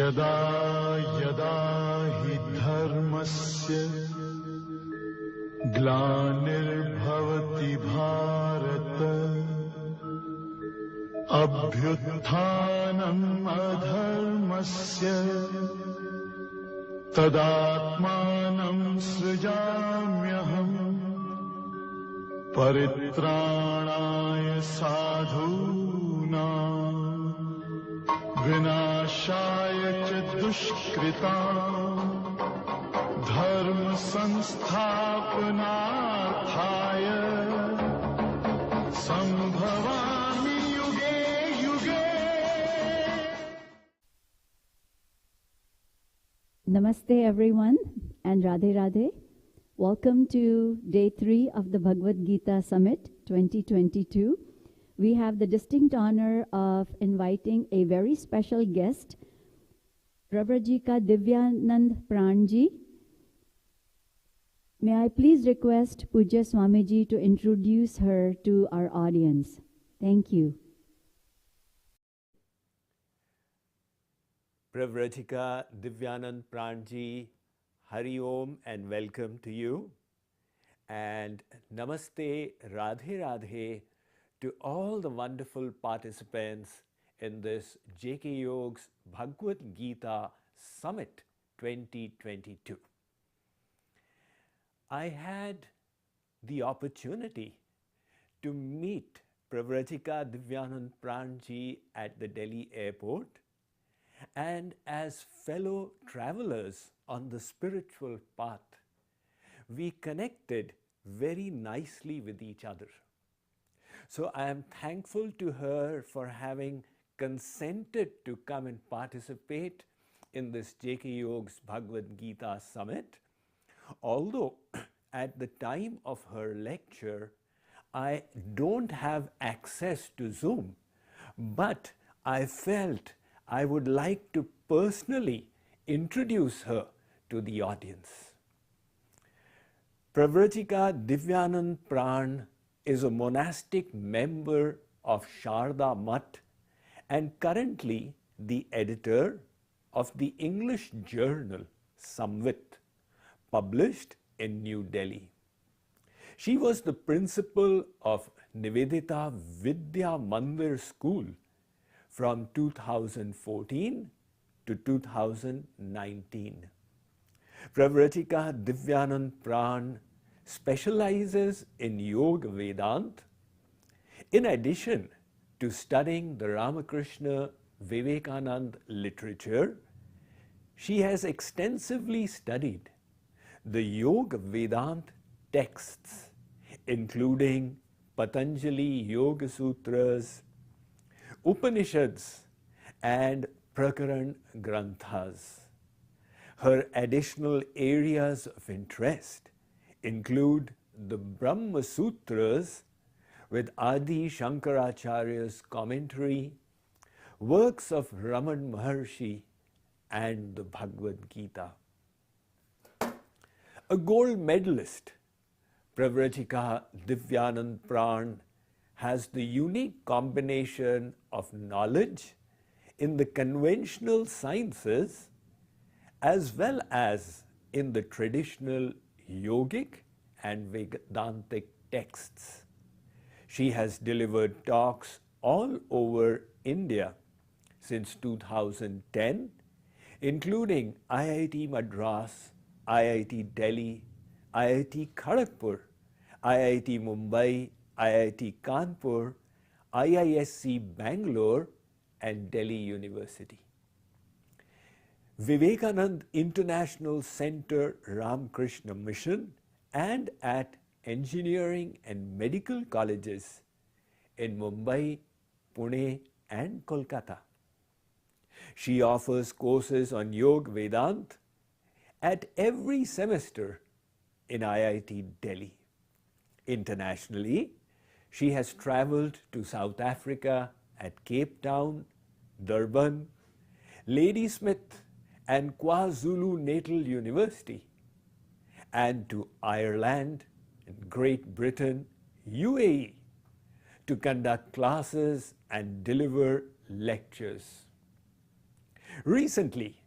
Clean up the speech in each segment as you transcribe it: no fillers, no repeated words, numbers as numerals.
यदा यदा हि धर्मस्य ग्लानिर्भवति भारत अभ्युत्थानम् अधर्मस्य तदात्मानं सृजाम्यहम् परित्राणाय साधूनां विनाशाय च दुष्कृतां धर्म संस्थापनार्थाय संभवामि युगे युगे. Namaste everyone and Radhe Radhe. Welcome to day 3 of the Bhagavad Gita Summit 2022. We have the distinct honor of inviting a very special guest, Pravrajika Divyanandaprana. May I please request Pujya Swamiji to introduce her to our audience. Thank you. Pravrajika Divyanandaprana, Hari Om and welcome to you. And Namaste, Radhe Radhe to all the wonderful participants in this JKYog's Bhagavad Gita Summit 2022. I had the opportunity to meet Pravrajika Divyanandaprana at the Delhi airport, and as fellow travelers on the spiritual path, we connected very nicely with each other. So I am thankful to her for having consented to come and participate in this JKYog's Bhagavad Gita Summit. Although at the time of her lecture, I don't have access to Zoom, but I felt I would like to personally introduce her to the audience. Pravrajika Divyanandaprana is a monastic member of Sharda Math and currently the editor of the English journal Samvit, published in New Delhi. She was the principal of Nivedita Vidya Mandir School from 2014 to 2019. Pravrajika Divyanandaprana specializes in Yoga Vedanta. In addition to studying the Ramakrishna Vivekananda literature, she has extensively studied the Yoga Vedanta texts, including Patanjali Yoga Sutras, Upanishads, and Prakaran Granthas. Her additional areas of interest include the Brahma Sutras with Adi Shankaracharya's commentary, works of Raman Maharshi, and the Bhagavad Gita. A gold medalist, Pravrajika Divyanandaprana has the unique combination of knowledge in the conventional sciences as well as in the traditional yogic and Vedantic texts. She has delivered talks all over India since 2010, including IIT Madras, IIT Delhi, IIT Kharagpur, IIT Mumbai, IIT Kanpur, IISc Bangalore, and Delhi University. Vivekananda International Center Ramakrishna Mission and at engineering and medical colleges in Mumbai, Pune, and Kolkata. She offers courses on Yoga Vedanta at every semester in IIT Delhi. Internationally, she has traveled to South Africa at Cape Town, Durban, Ladysmith, and KwaZulu-Natal University, and to Ireland and Great Britain, UAE, to conduct classes and deliver lectures. Recently,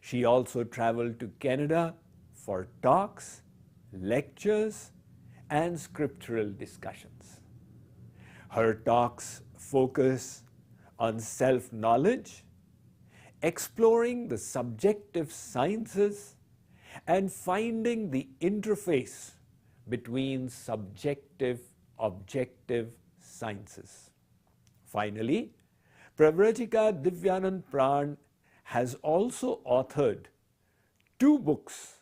she also traveled to Canada for talks, lectures, and scriptural discussions. Her talks focus on self-knowledge, exploring the subjective sciences, and finding the interface between subjective, objective sciences. Finally, Pravrajika Divyanandaprana has also authored 2 books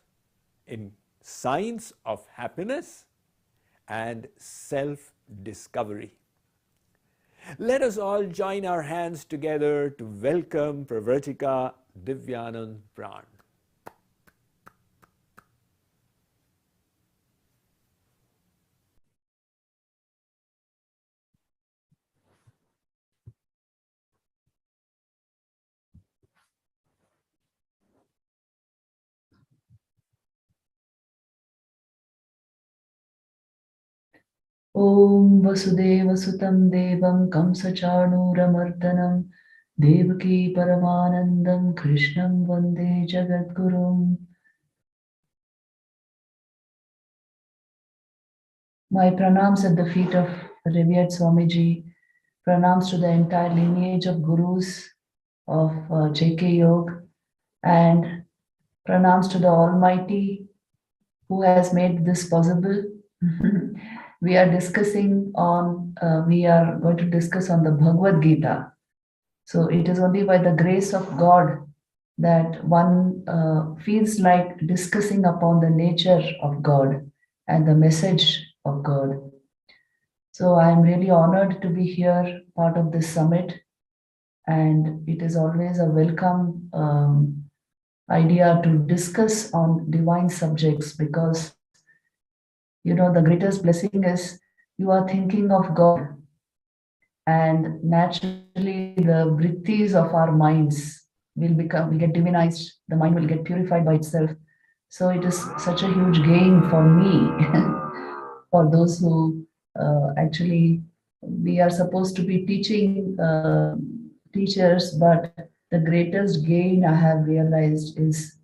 in Science of Happiness and Self-Discovery. Let us all join our hands together to welcome Pravrajika Divyanandaprana. Om Vasudeva Sutam Devam Kamsachanuramardanam Devaki Paramanandam Krishnam Vande Jagadgurum. My pranams at the feet of Revered Swamiji, pranams to the entire lineage of gurus of JKYog, and pranams to the Almighty who has made this possible. We are going to discuss on the Bhagavad Gita. So it is only by the grace of God that one feels like discussing upon the nature of God and the message of God. So I am really honored to be here, part of this summit, and it is always a welcome idea to discuss on divine subjects, because the greatest blessing is you are thinking of God, and naturally the vrittis of our minds will get divinized, the mind will get purified by itself. So it is such a huge gain for me, for those who actually, we are supposed to be teaching teachers, but the greatest gain I have realized is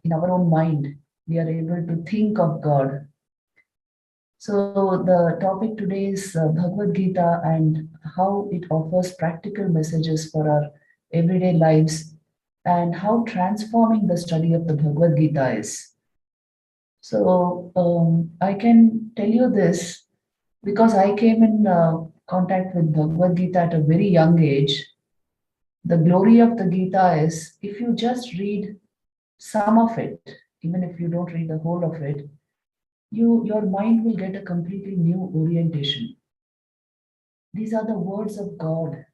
in our own mind, we are able to think of God. So the topic today is Bhagavad Gita and how it offers practical messages for our everyday lives, and how transforming the study of the Bhagavad Gita is. So I can tell you this because I came in contact with Bhagavad Gita at a very young age. The glory of the Gita is if you just read some of it, even if you don't read the whole of it, your mind will get a completely new orientation. These are the words of God.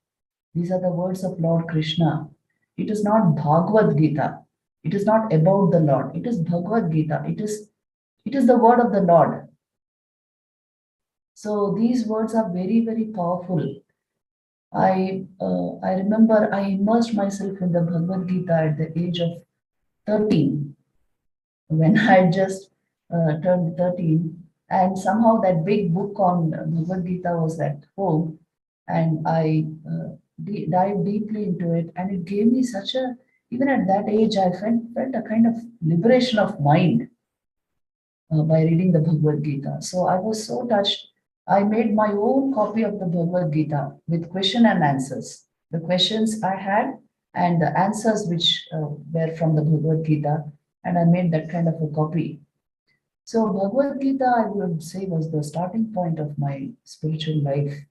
These are the words of Lord Krishna. It is not Bhagavad Gita. It is not about the Lord. It is Bhagavad Gita. It is the word of the Lord. So these words are very, very powerful. I remember I immersed myself in the Bhagavad Gita at the age of 13, when I just turned 13, and somehow that big book on Bhagavad Gita was at home, and I dived deeply into it, and it gave me even at that age, I felt a kind of liberation of mind by reading the Bhagavad Gita. So I was so touched. I made my own copy of the Bhagavad Gita with question and answers. The questions I had and the answers which were from the Bhagavad Gita, and I made that kind of a copy. So Bhagavad Gita, I would say, was the starting point of my spiritual life.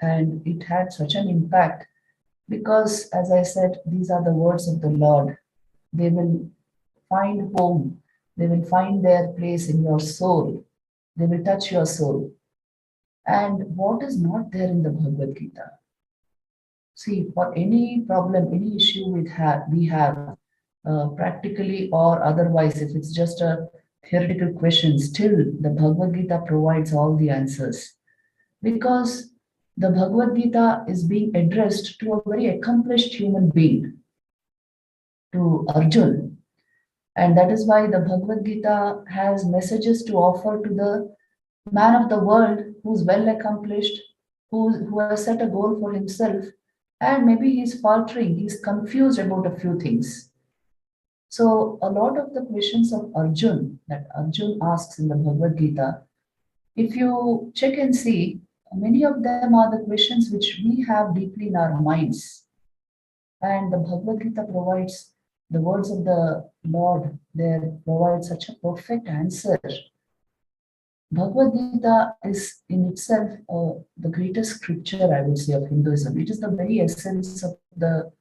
And it had such an impact because, as I said, these are the words of the Lord. They will find home. They will find their place in your soul. They will touch your soul. And what is not there in the Bhagavad Gita? See, for any problem, any issue we have practically or otherwise, if it's just a theoretical question, still the Bhagavad Gita provides all the answers. Because the Bhagavad Gita is being addressed to a very accomplished human being, to Arjun. And that is why the Bhagavad Gita has messages to offer to the man of the world who's well accomplished, who has set a goal for himself, and maybe he's faltering, he's confused about a few things. So a lot of the questions of Arjun that Arjun asks in the Bhagavad Gita, if you check and see, many of them are the questions which we have deeply in our minds. And the Bhagavad Gita provides the words of the Lord there provide such a perfect answer. Bhagavad Gita is in itself the greatest scripture, I would say, of Hinduism. It is the very essence of the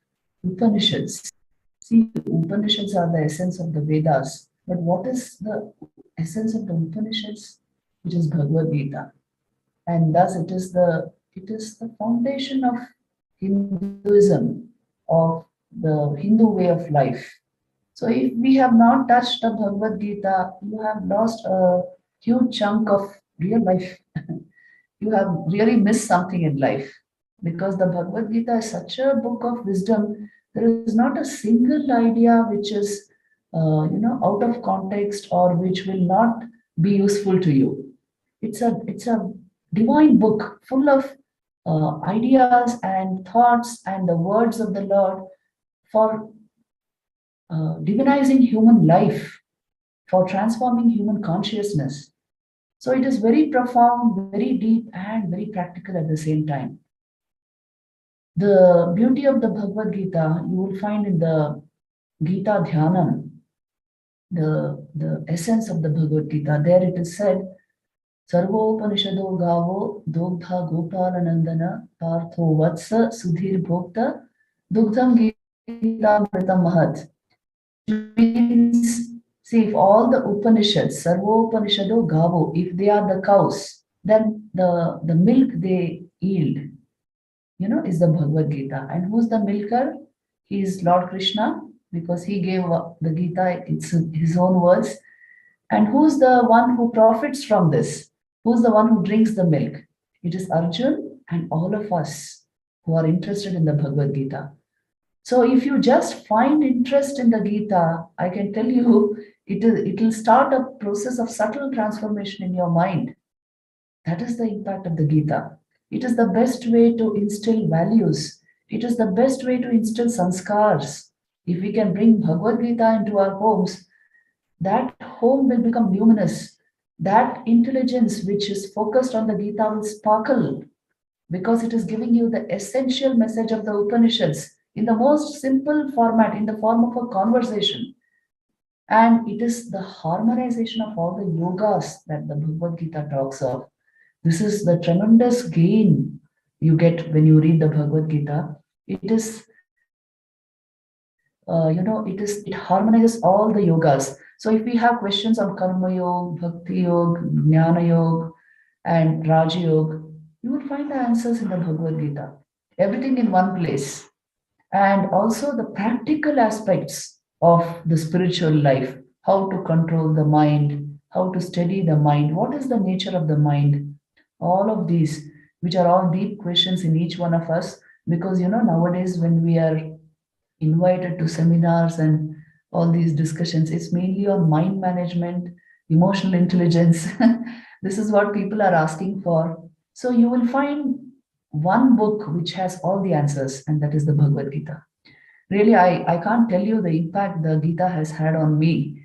Upanishads. See, Upanishads are the essence of the Vedas. But what is the essence of the Upanishads? It is Bhagavad Gita. And thus it is the foundation of Hinduism, of the Hindu way of life. So if we have not touched the Bhagavad Gita, you have lost a huge chunk of real life. You have really missed something in life, because the Bhagavad Gita is such a book of wisdom. There is not a single idea which is out of context or which will not be useful to you. It's a divine book full of ideas and thoughts and the words of the Lord for divinizing human life, for transforming human consciousness. So it is very profound, very deep, and very practical at the same time. The beauty of the Bhagavad Gita you will find in the Gita Dhyanam, the essence of the Bhagavad Gita. There it is said, Sarvopanishado Gavo Dogdha Gopalanandana Partho Vatsa Sudhir Bhokta Dugdham Gita Mritam Mahat. Means, see, if all the Upanishads, Sarvopanishado Gavo, if they are the cows, then the milk they yield, is the Bhagavad Gita. And who's the milker? He is Lord Krishna, because he gave the Gita, it's his own words. And who's the one who profits from this? Who's the one who drinks the milk? It is Arjun and all of us who are interested in the Bhagavad Gita. So if you just find interest in the Gita, I can tell you, it will start a process of subtle transformation in your mind. That is the impact of the Gita. It is the best way to instill values. It is the best way to instill sanskars. If we can bring Bhagavad Gita into our homes, that home will become luminous. That intelligence which is focused on the Gita will sparkle, because it is giving you the essential message of the Upanishads in the most simple format, in the form of a conversation. And it is the harmonization of all the yogas that the Bhagavad Gita talks of. This is the tremendous gain you get when you read the Bhagavad Gita. It harmonizes all the yogas. So if we have questions on Karma Yoga, Bhakti Yoga, Jnana Yoga, and Raja Yoga, you will find the answers in the Bhagavad Gita. Everything in one place. And also the practical aspects of the spiritual life, how to control the mind, how to steady the mind, what is the nature of the mind, all of these, which are all deep questions in each one of us. Because nowadays when we are invited to seminars and all these discussions, it's mainly on mind management, emotional intelligence. This is what people are asking for. So you will find one book which has all the answers, and that is the Bhagavad Gita. Really, I can't tell you the impact the Gita has had on me.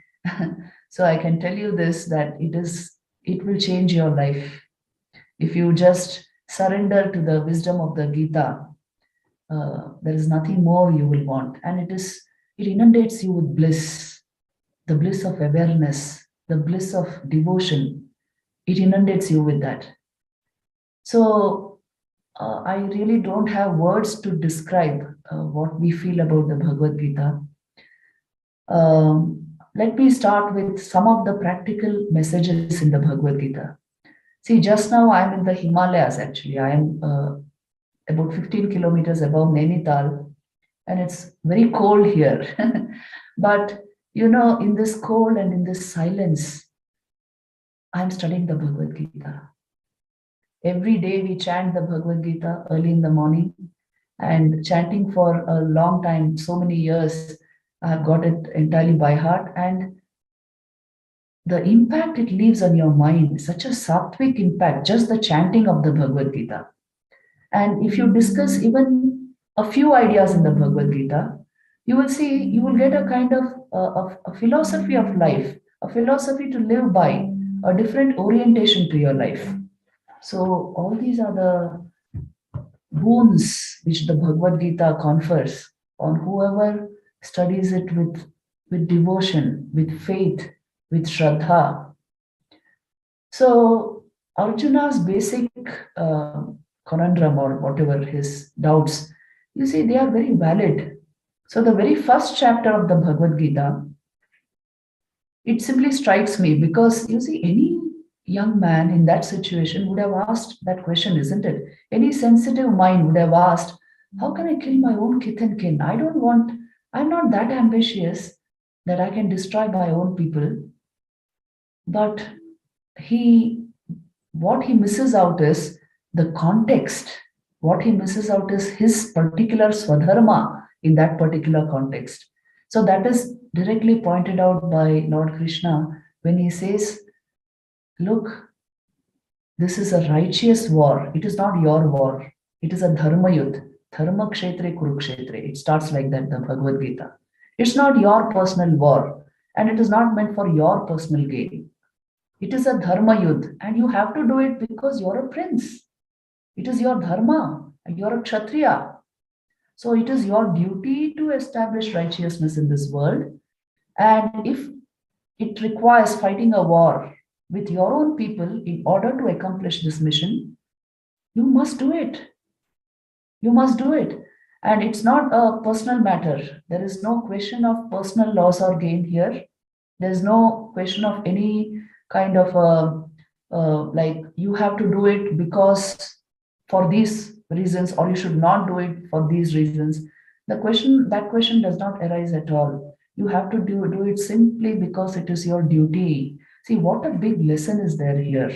So I can tell you this, that it will change your life. If you just surrender to the wisdom of the Gita, there is nothing more you will want. And it inundates you with bliss, the bliss of awareness, the bliss of devotion. It inundates you with that. So I really don't have words to describe what we feel about the Bhagavad Gita. Let me start with some of the practical messages in the Bhagavad Gita. See, just now I'm in the Himalayas, actually. I am about 15 kilometers above Nainital, and it's very cold here. But, in this cold and in this silence, I'm studying the Bhagavad Gita. Every day we chant the Bhagavad Gita early in the morning, and chanting for a long time, so many years, I have got it entirely by heart. And the impact it leaves on your mind, such a sattvic impact, just the chanting of the Bhagavad Gita. And if you discuss even a few ideas in the Bhagavad Gita, you will get a kind of a philosophy of life, a philosophy to live by, a different orientation to your life. So all these are the boons which the Bhagavad Gita confers on whoever studies it with devotion, with faith, with Shraddha. So Arjuna's basic conundrum or whatever his doubts, you see, they are very valid. So the very first chapter of the Bhagavad Gita, it simply strikes me because you see, any young man in that situation would have asked that question, isn't it? Any sensitive mind would have asked, how can I kill my own kith and kin? I'm not that ambitious that I can destroy my own people. But what he misses out is the context. What he misses out is his particular swadharma in that particular context. So that is directly pointed out by Lord Krishna when he says, look, this is a righteous war. It is not your war. It is a dharma yudh. Dharma kshetre kurukshetre. It starts like that, the Bhagavad Gita. It's not your personal war, and it is not meant for your personal gain. It is a dharma yudh, and you have to do it because you're a prince. It is your dharma, and you're a kshatriya. So it is your duty to establish righteousness in this world. And if it requires fighting a war with your own people in order to accomplish this mission, you must do it. You must do it. And it's not a personal matter. There is no question of personal loss or gain here. There's no question of any kind of like you have to do it because for these reasons, or you should not do it for these reasons. That question does not arise at all. You have to do it simply because it is your duty. See, what a big lesson is there here.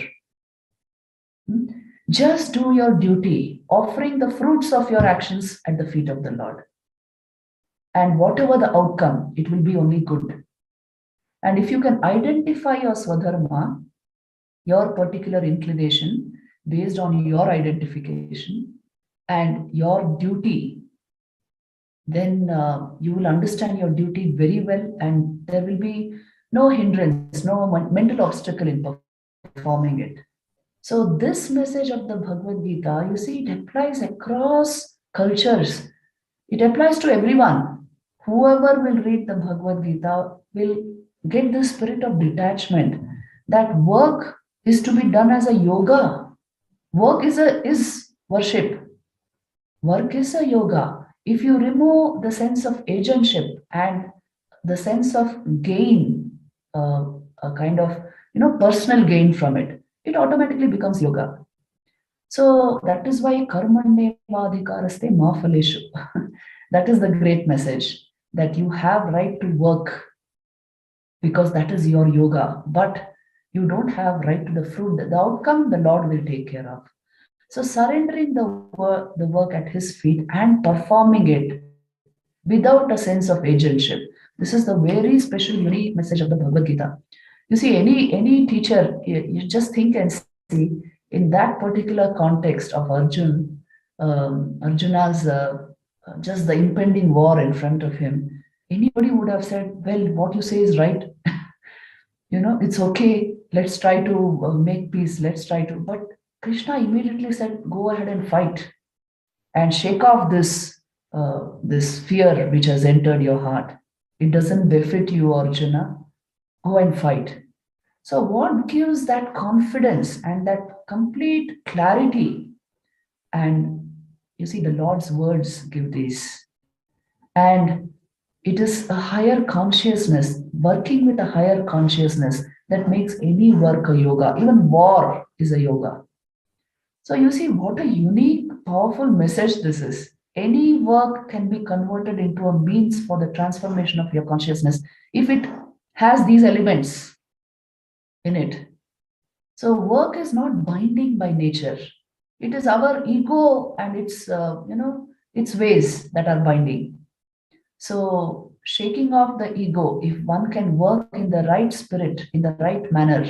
Just do your duty, offering the fruits of your actions at the feet of the Lord. And whatever the outcome, it will be only good. And if you can identify your swadharma, your particular inclination, based on your identification and your duty, then you will understand your duty very well, and there will be no hindrance, no mental obstacle in performing it. So this message of the Bhagavad Gita, you see, it applies across cultures. It applies to everyone. Whoever will read the Bhagavad Gita will get the spirit of detachment, that work is to be done as a yoga. Work is worship. Work is a yoga. If you remove the sense of agentship and the sense of gain, a kind of personal gain from it, it automatically becomes yoga. So that is why karmanyevadhikaraste ma phaleshu. That is the great message, that you have right to work because that is your yoga, but you don't have right to the fruit. The outcome the Lord will take care of. So surrendering the work at his feet and performing it without a sense of agentship. This is the very special, unique message of the Bhagavad Gita. You see, any teacher, you just think and see, in that particular context of Arjuna's just the impending war in front of him, anybody would have said, well, what you say is right. It's okay. Let's try to make peace. Let's try to. But Krishna immediately said, go ahead and fight and shake off this fear which has entered your heart. It doesn't befit you, Arjuna. Go and fight. So what gives that confidence and that complete clarity? And you see, the Lord's words give this. And it is a higher consciousness, working with a higher consciousness, that makes any work a yoga. Even war is a yoga. So you see what a unique, powerful message this is. Any work can be converted into a means for the transformation of your consciousness if it has these elements in it. So work is not binding by nature. It is our ego and its ways that are binding. So shaking off the ego, if one can work in the right spirit, in the right manner,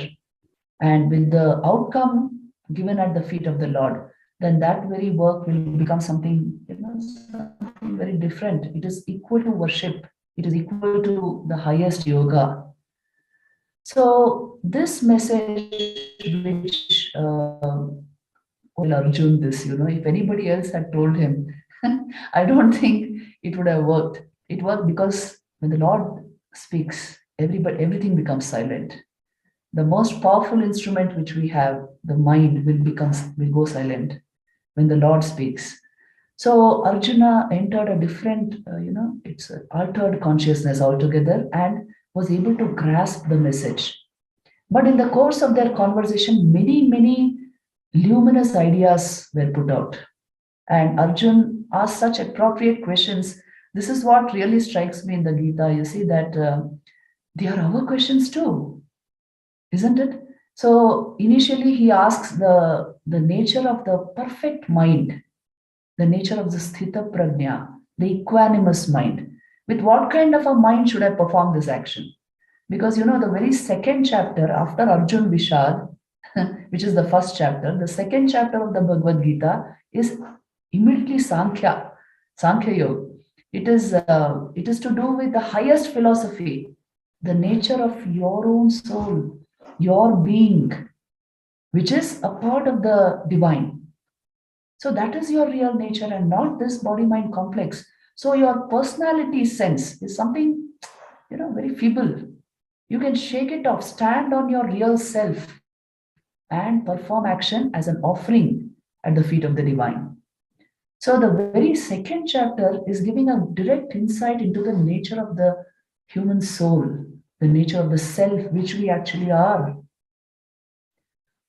and with the outcome given at the feet of the Lord, then that very work will become something, something very different. It is equal to worship. It is equal to the highest yoga. So this message which Arjun this, if anybody else had told him, I don't think it would have worked. It worked because when the Lord speaks, everything becomes silent. The most powerful instrument which we have, the mind, will go silent when the Lord speaks. So Arjuna entered a different, it's an altered consciousness altogether and was able to grasp the message. But in the course of their conversation, many luminous ideas were put out. And Arjun asked such appropriate questions. This is what really strikes me in the Gita. You see that they are our questions too, isn't it? So initially he asks the nature of the perfect mind, the nature of the sthita prajna, the equanimous mind. With what kind of a mind should I perform this action? Because the very second chapter after Arjun Vishad, which is the first chapter, the second chapter of the Bhagavad Gita is immediately Sankhya Yoga. It is to do with the highest philosophy, the nature of your own soul, your being, which is a part of the divine. So that is your real nature and not this body-mind complex. So your personality sense is something, very feeble. You can shake it off, stand on your real self and perform action as an offering at the feet of the divine. So the very second chapter is giving a direct insight into the nature of the human soul, the nature of the self which we actually are.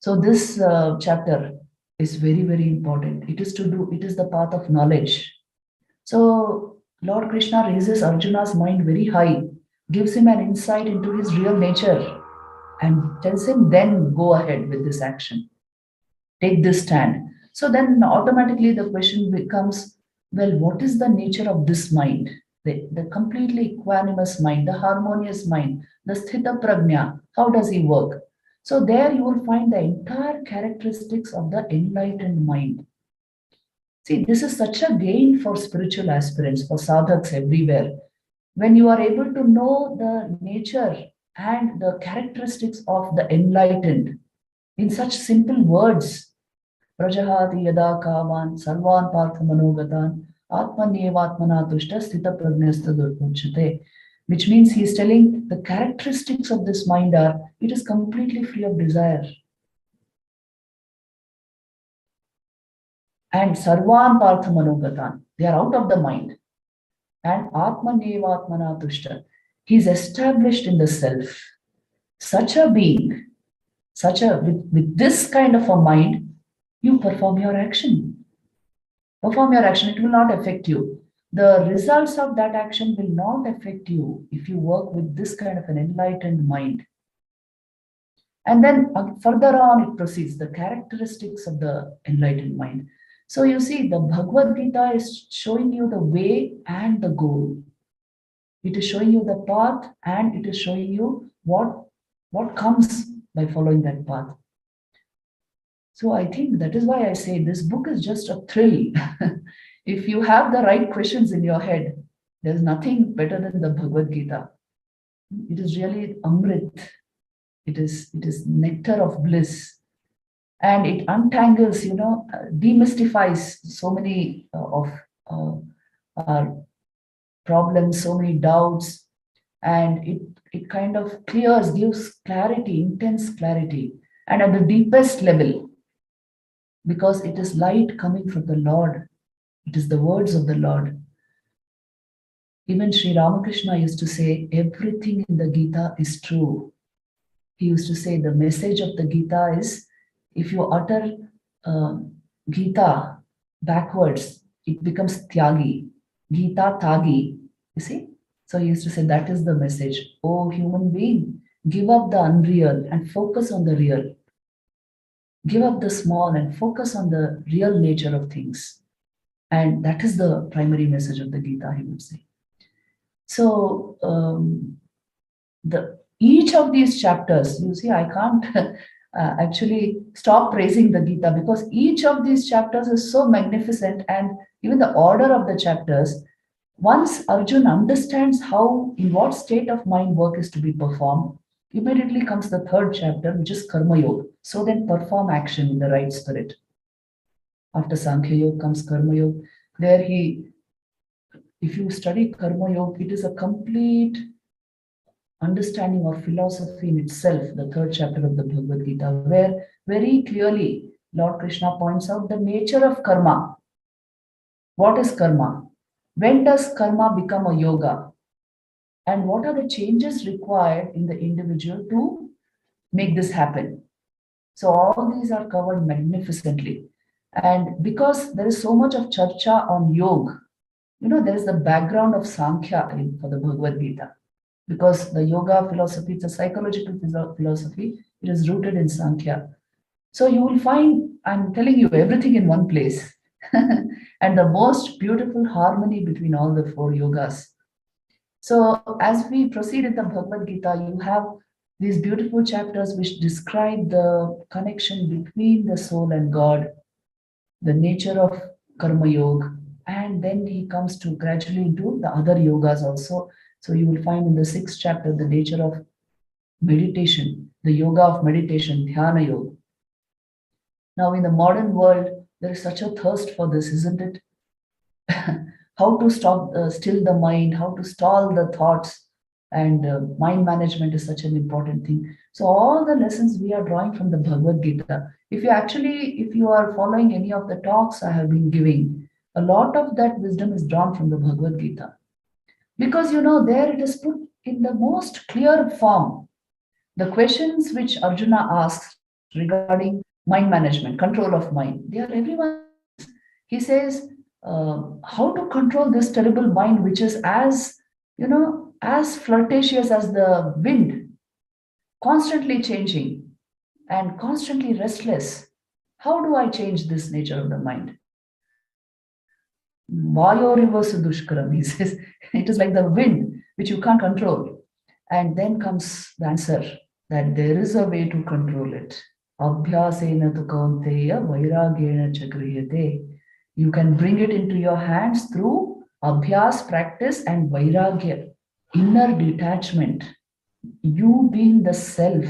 So this chapter is very, very important. It is the path of knowledge. So Lord Krishna raises Arjuna's mind very high, gives him an insight into his real nature and tells him, then go ahead with this action. Take this stand. So then automatically the question becomes, well, what is the nature of this mind? The completely equanimous mind, the harmonious mind, the sthita prajna, how does he work? So there you will find the entire characteristics of the enlightened mind. See, this is such a gain for spiritual aspirants, for sadhaks everywhere. When you are able to know the nature and the characteristics of the enlightened in such simple words, Prajahati yada kavan sarvan partha manogatan atmanyevatmana tushta sthita prajnasta durmuchate, which means he is telling the characteristics of this mind are, it is completely free of desire. And sarvan partha manogatan, they are out of the mind. And atmanyevatmana tushta, he is established in the self. Such a being, with this kind of a mind, you perform your action. Perform your action, it will not affect you. The results of that action will not affect you if you work with this kind of an enlightened mind. And then further on it proceeds, the characteristics of the enlightened mind. So you see, the Bhagavad Gita is showing you the way and the goal. It is showing you the path and it is showing you what comes by following that path. So I think that is why I say this book is just a thrill. If you have the right questions in your head, there's nothing better than the Bhagavad Gita. It is really Amrit. It is nectar of bliss. And it untangles, demystifies so many of our problems, so many doubts, and it kind of gives clarity, intense clarity, and at the deepest level, because it is light coming from the Lord. It is the words of the Lord. Even Sri Ramakrishna used to say, everything in the Gita is true. He used to say the message of the Gita is, if you utter Gita backwards, it becomes Tyagi. Gita Tagi. You see? So he used to say that is the message. Oh, human being, give up the unreal and focus on the real. Give up the small and focus on the real nature of things. And that is the primary message of the Gita, he would say. So each of these chapters, you see, I can't actually stop praising the Gita, because each of these chapters is so magnificent, and even the order of the chapters. Once Arjun understands how, in what state of mind work is to be performed, immediately comes the third chapter, which is Karma Yoga. So then perform action in the right spirit. After Sankhya Yoga comes Karma Yoga. There if you study Karma Yoga, it is a complete understanding of philosophy in itself, the third chapter of the Bhagavad Gita, where very clearly Lord Krishna points out the nature of karma. What is karma? When does karma become a yoga? And what are the changes required in the individual to make this happen? So all these are covered magnificently. And because there is so much of charcha on yoga, there is the background of Sankhya for the Bhagavad Gita. Because the yoga philosophy, it's a psychological philosophy, it is rooted in Sankhya. So you will find, I'm telling you, everything in one place. And the most beautiful harmony between all the four yogas. So as we proceed in the Bhagavad Gita, you have these beautiful chapters which describe the connection between the soul and God, the nature of Karma Yoga, and then he comes to gradually into the other yogas also. So you will find in the sixth chapter the nature of meditation, the yoga of meditation, Dhyana Yoga. Now in the modern world, there is such a thirst for this, isn't it? How to still the mind, how to stall the thoughts, and mind management is such an important thing. So all the lessons we are drawing from the Bhagavad Gita. If you are following any of the talks I have been giving, a lot of that wisdom is drawn from the Bhagavad Gita. Because there it is put in the most clear form. The questions which Arjuna asks regarding mind management, control of mind, they are everyone. He says, how to control this terrible mind, which is as flirtatious as the wind, constantly changing and constantly restless. How do I change this nature of the mind? Vayo reverse dushkaram, he says. It is like the wind, which you can't control. And then comes the answer that there is a way to control it. Abhyasena tu kaunteya vairagyena chagriyate. You can bring it into your hands through abhyas, practice, and vairagya, inner detachment. You being the self,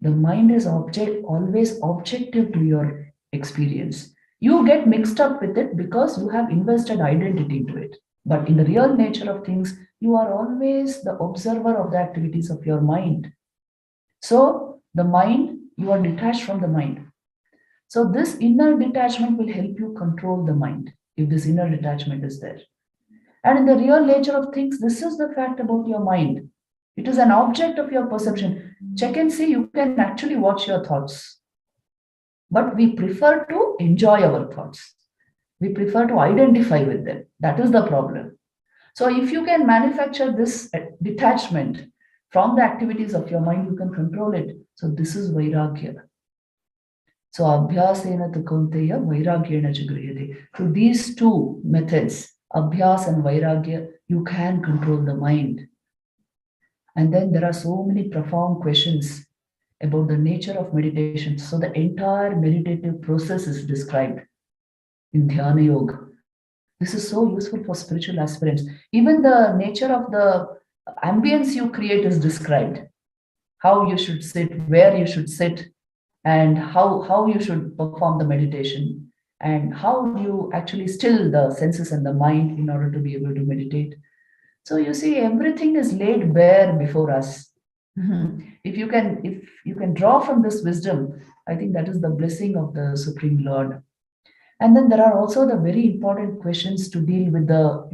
the mind is always objective to your experience. You get mixed up with it because you have invested identity into it. But in the real nature of things, you are always the observer of the activities of your mind. So the mind, you are detached from the mind. So this inner detachment will help you control the mind, if this inner detachment is there. And in the real nature of things, this is the fact about your mind. It is an object of your perception. Check and see, you can actually watch your thoughts. But we prefer to enjoy our thoughts. We prefer to identify with them. That is the problem. So if you can manufacture this detachment from the activities of your mind, you can control it. So this is vairagya. So abhyasena tu kaunteya vairagyena chagriyate. Through these two methods, abhyas and vairagya, you can control the mind. And then there are so many profound questions about the nature of meditation. So the entire meditative process is described in Dhyana Yoga. This is so useful for spiritual aspirants. Even the nature of the ambience you create is described. How you should sit, where you should sit, and how you should perform the meditation, and how you actually still the senses and the mind in order to be able to meditate. So you see, everything is laid bare before us. If you can draw from this wisdom, I think that is the blessing of the Supreme Lord. And then there are also the very important questions to deal with the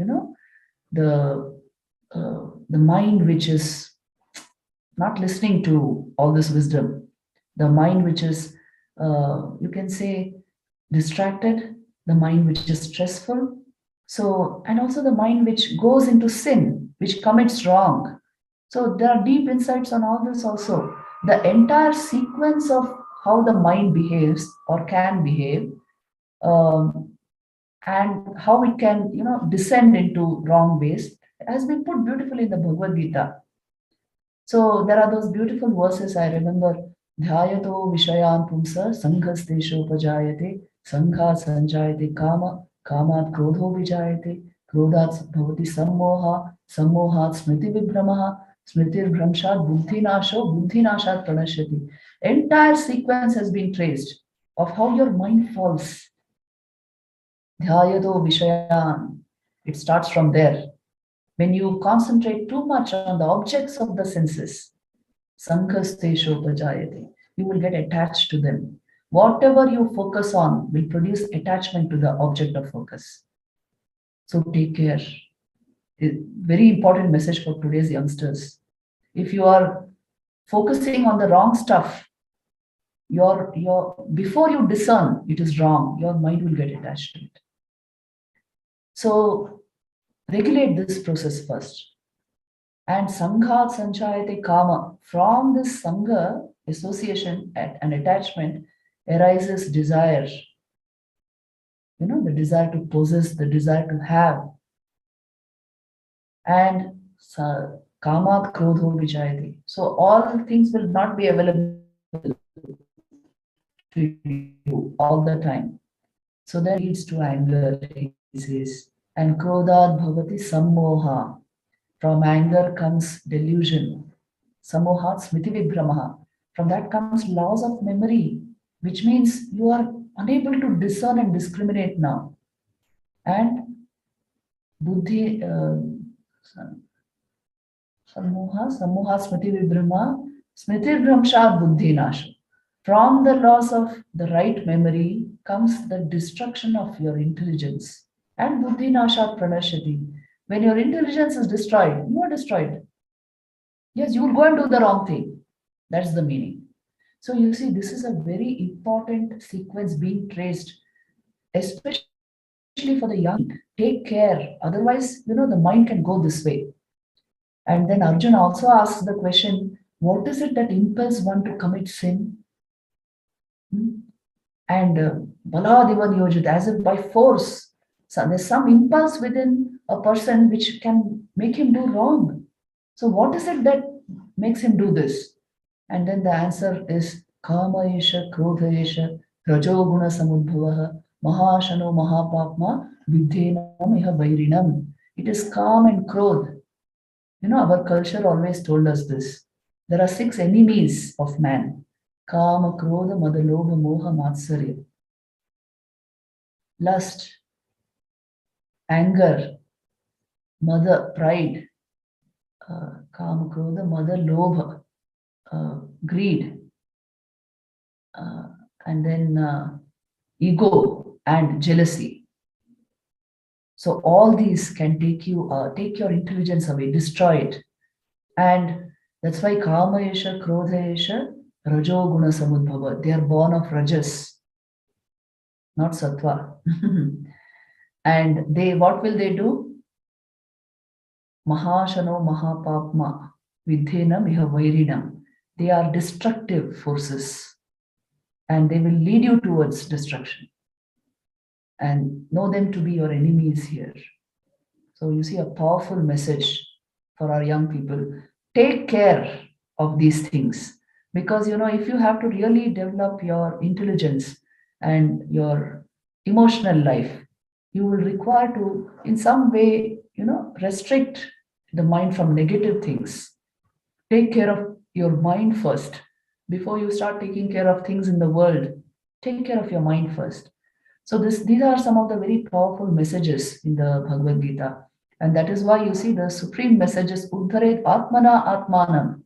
mind which is not listening to all this wisdom, the mind which is, you can say, distracted, the mind which is stressful. So, and also the mind which goes into sin, which commits wrong. So there are deep insights on all this also. The entire sequence of how the mind behaves or can behave, and how it can, descend into wrong ways, has been put beautifully in the Bhagavad Gita. So there are those beautiful verses. I remember Dhyayato Vishayan Pumsa Sanghastesho Pajayate Sangha Sanjayate Kama Kamat Krodho Vijayate Krodhat Bhavati Sammoha Sammohat Smriti Vibhramaha Smritir Bhramshat Buddhi Nasho Buddhi Nashat Pranashyati. Entire sequence has been traced of how your mind falls. Dhyayato Vishayan. It starts from there. When you concentrate too much on the objects of the senses, Sanghastesho Pajayate, you will get attached to them. Whatever you focus on will produce attachment to the object of focus. So take care. Very important message for today's youngsters. If you are focusing on the wrong stuff, before you discern it is wrong, your mind will get attached to it. So regulate this process first. And Sanghat Sanchayate Kama. From this Sangha, association and attachment, arises desire. The desire to possess, the desire to have. And Kamat Krodho Vijayate. So all things will not be available to you all the time. So that leads to anger, he says. And Krodhat Bhavati Sammoha. From anger comes delusion. Samohat Smriti Vibhramaha. From that comes loss of memory, which means you are unable to discern and discriminate now. And Buddhi, Samoha Smriti Vibhrama, Smriti Bhramshat Buddhi Nasha. From the loss of the right memory comes the destruction of your intelligence. And Buddhi Nashat Pranashyati. When your intelligence is destroyed, you are destroyed. Yes, you will go and do the wrong thing. That's the meaning. So you see, this is a very important sequence being traced, especially for the young. Take care. Otherwise, the mind can go this way. And then Arjuna also asks the question, what is it that impels one to commit sin? And Baladivan Yojit, as if by force. So there's some impulse within a person which can make him do wrong. So what is it that makes him do this? And then the answer is Kama Esha, Krodha Esha, Rajoguna Samudbhavaha, Mahashano Mahapapma, Vidhenam Iha Vairinam. It is calm and Krodh. Our culture always told us this. There are 6 enemies of man. Kama, Krodha, Madalobha, Moha, Matsarya. Lust, anger, mother, pride, Kama, Krodha, mother, Lobha, greed, and then ego and jealousy. So all these can take your intelligence away, destroy it. And that's why Kama Esha, Krodha Esha, Rajoguna Samudbhava. They are born of Rajas, not Sattva. And what will they do? Mahashano Mahapapma, Vidhenam Iha Vairinam. They are destructive forces and they will lead you towards destruction. And know them to be your enemies here. So you see a powerful message for our young people. Take care of these things because, if you have to really develop your intelligence and your emotional life, you will require to, in some way, restrict the mind from negative things. Take care of your mind first. Before you start taking care of things in the world, take care of your mind first. So these are some of the very powerful messages in the Bhagavad Gita. And that is why you see the supreme message is Uddharet Atmana Atmanam.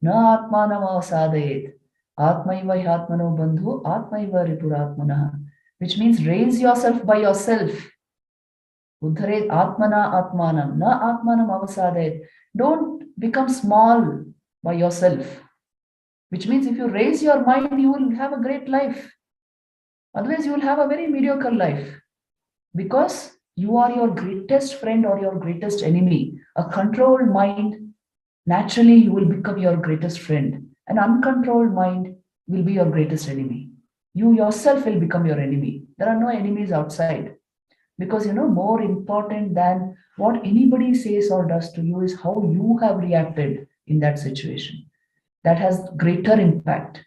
Na Atmanam Asadayet. Atmaiva Atmano Bandhu Atmaiva Ripuratmana. Which means raise yourself by yourself. Uddharet Atmana Atmanam. Na Atmanam Avasadayet. Don't become small by yourself. Which means if you raise your mind, you will have a great life. Otherwise, you will have a very mediocre life because you are your greatest friend or your greatest enemy. A controlled mind, naturally, you will become your greatest friend. An uncontrolled mind will be your greatest enemy. You yourself will become your enemy. There are no enemies outside because, more important than what anybody says or does to you is how you have reacted in that situation. That has greater impact.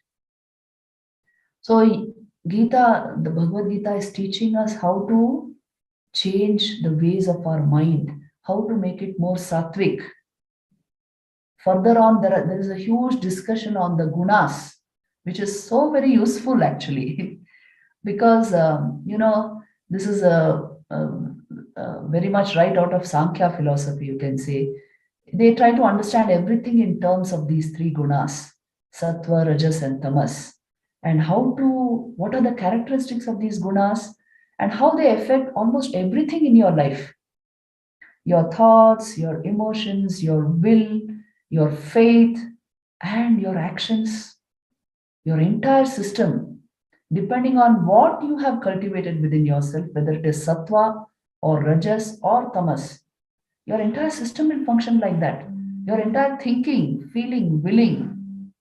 So Gita, the Bhagavad Gita is teaching us how to change the ways of our mind, how to make it more sattvic. Further on, there is a huge discussion on the gunas, which is so very useful actually, because this is a very much right out of Sankhya philosophy, you can say. They try to understand everything in terms of these three gunas, sattva, rajas, and tamas, and what are the characteristics of these gunas, and how they affect almost everything in your life. Your thoughts, your emotions, your will, your faith, and your actions, your entire system, depending on what you have cultivated within yourself, whether it is sattva or rajas or tamas. Your entire system will function like that. Your entire thinking, feeling, willing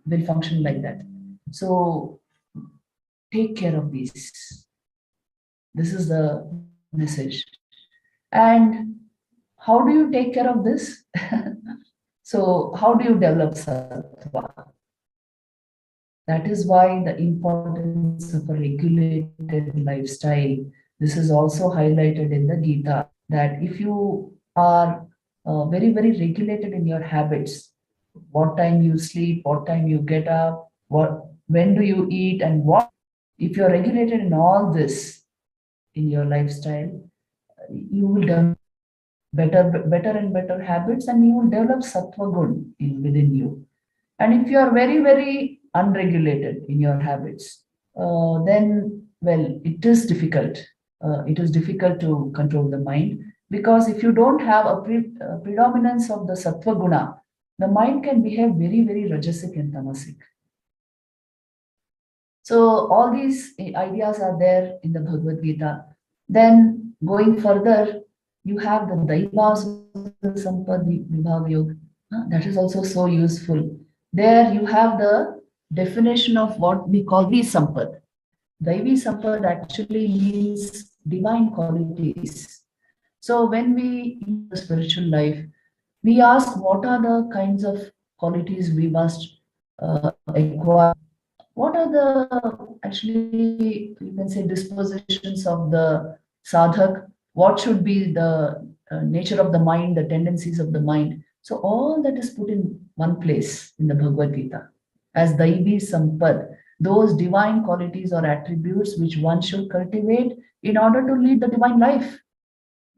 will function like that. So take care of these. This is the message. And how do you take care of this? So how do you develop sattva? That is why the importance of a regulated lifestyle. This is also highlighted in the Gita, that if you are very, very regulated in your habits, what time you sleep, what time you get up, when do you eat, and what, if you're regulated in all this in your lifestyle, you will develop better and better habits, and you will develop sattva gun within you. And if you are very, very unregulated in your habits, then, well, it is difficult. It is difficult to control the mind, because if you don't have a predominance of the sattva guna, the mind can behave very, very rajasic and tamasic. So all these ideas are there in the Bhagavad Gita. Then going further, you have the Daiva Sampad Vibhaga Yoga. That is also so useful. There you have the definition of what we call Daivi Sampad. Daivi Sampad actually means divine qualities. So when we in the spiritual life, we ask what are the kinds of qualities we must acquire. What are the, actually, you can say, dispositions of the sadhak? What should be the nature of the mind, the tendencies of the mind? So all that is put in one place in the Bhagavad Gita as Daivi Sampad, those divine qualities or attributes which one should cultivate in order to lead the divine life.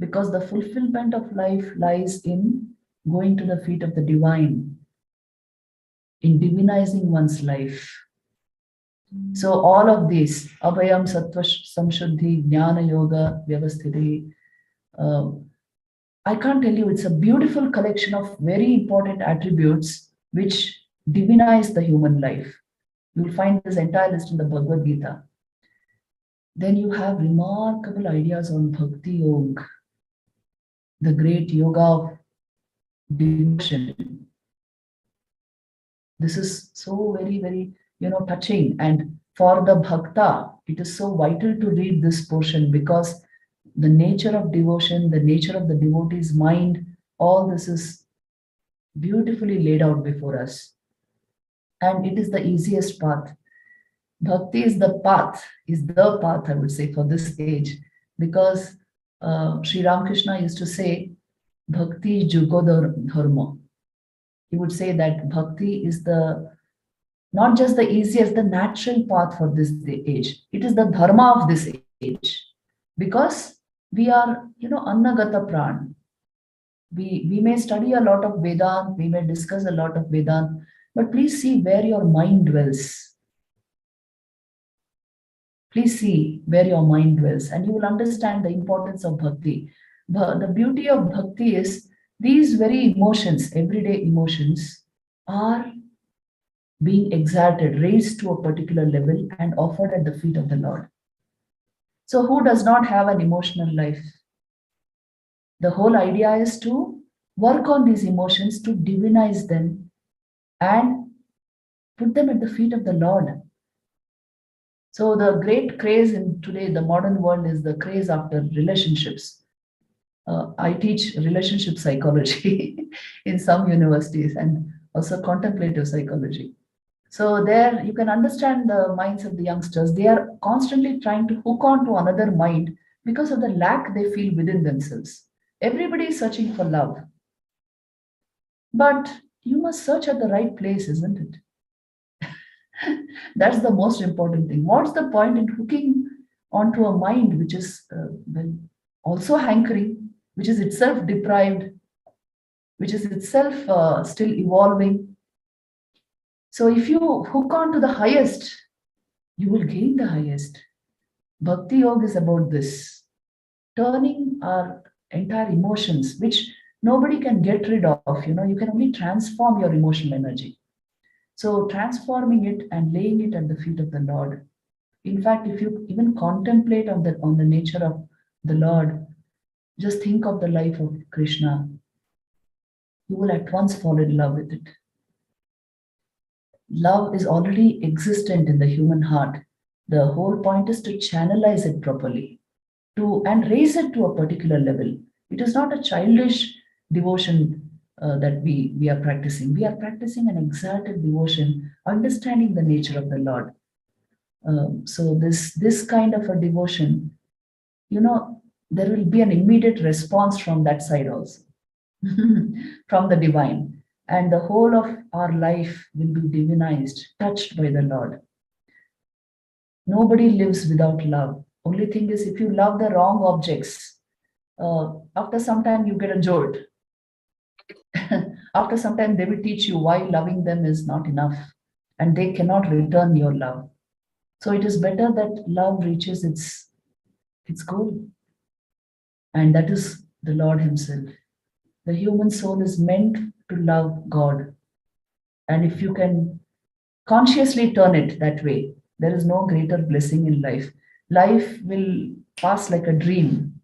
Because the fulfillment of life lies in going to the feet of the divine, in divinizing one's life. So all of these, Abhayam, Sattva, Samshuddhi, Jnana Yoga, Vyavasthiti, I can't tell you, it's a beautiful collection of very important attributes which divinize the human life. You will find this entire list in the Bhagavad Gita. Then you have remarkable ideas on Bhakti Yoga, the great yoga of devotion. This is so very, very, touching. And for the bhakta, it is so vital to read this portion, because the nature of devotion, the nature of the devotee's mind, all this is beautifully laid out before us. And it is the easiest path. Bhakti is the path, I would say, for this age. Because Sri Ramakrishna used to say, Bhakti Jugo Dharma. He would say that Bhakti is not just the easiest, the natural path for this age. It is the dharma of this age. Because we are, Annagata Pran. We may study a lot of Vedant, we may discuss a lot of Vedant, but please see where your mind dwells. Please see where your mind dwells, and you will understand the importance of bhakti. The beauty of bhakti is these very emotions, everyday emotions, are being exalted, raised to a particular level and offered at the feet of the Lord. So who does not have an emotional life? The whole idea is to work on these emotions, to divinize them and put them at the feet of the Lord. So the great craze in today, the modern world, is the craze after relationships. I teach relationship psychology in some universities, and also contemplative psychology. So there you can understand the minds of the youngsters. They are constantly trying to hook on to another mind because of the lack they feel within themselves. Everybody is searching for love. But you must search at the right place, isn't it? That's the most important thing. What's the point in hooking onto a mind which is well, also hankering, which is itself deprived, which is itself still evolving? So if you hook on to the highest, you will gain the highest. Bhakti Yoga is about this, turning our entire emotions, which nobody can get rid of. You can only transform your emotional energy. So transforming it and laying it at the feet of the Lord. In fact, if you even contemplate on the nature of the Lord, just think of the life of Krishna. You will at once fall in love with it. Love is already existent in the human heart. The whole point is to channelize it properly, and raise it to a particular level. It is not a childish devotion that we are practicing. We are practicing an exalted devotion, understanding the nature of the Lord. So this kind of a devotion, there will be an immediate response from that side also, from the divine, and the whole of our life will be divinized, touched by the Lord. Nobody lives without love. Only thing is, if you love the wrong objects, after some time you get a jolt. After some time, they will teach you why loving them is not enough, and they cannot return your love. So it is better that love reaches its goal, and that is the Lord Himself. The human soul is meant to love God, and if you can consciously turn it that way, there is no greater blessing in life. Life will pass like a dream,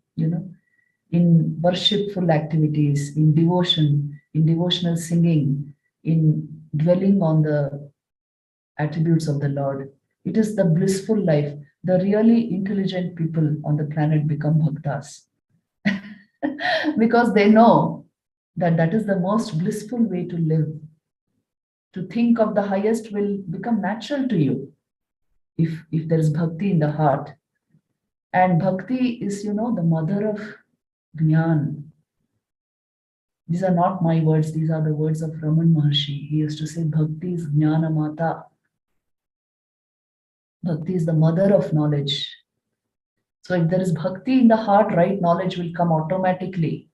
in worshipful activities, in devotion, in devotional singing, in dwelling on the attributes of the Lord. It is the blissful life. The really intelligent people on the planet become bhaktas because they know that that is the most blissful way to live. To think of the highest will become natural to you if there is bhakti in the heart. And bhakti is, the mother of Jnana. These are not my words, these are the words of Raman Maharshi. He used to say, Bhakti is Jnana Mata. Bhakti is the mother of knowledge. So if there is bhakti in the heart, right knowledge will come automatically.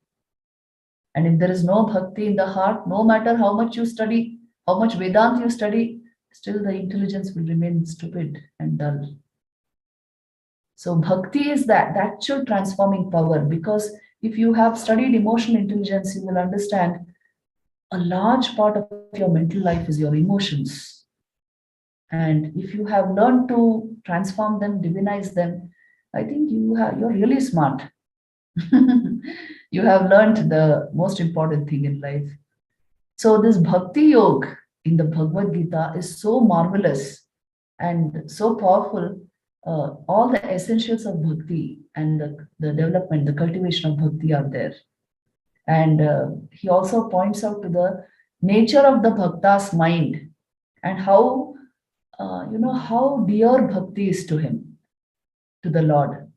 And if there is no bhakti in the heart, no matter how much you study, how much Vedanta you study, still the intelligence will remain stupid and dull. So bhakti is the actual transforming power, because if you have studied emotional intelligence, you will understand a large part of your mental life is your emotions. And if you have learned to transform them, divinize them, I think you're really smart. You have learned the most important thing in life. So this Bhakti Yoga in the Bhagavad Gita is so marvelous and so powerful. All the essentials of bhakti and the development, the cultivation of bhakti are there. And he also points out to the nature of the bhakta's mind and how dear bhakti is to him, to the Lord.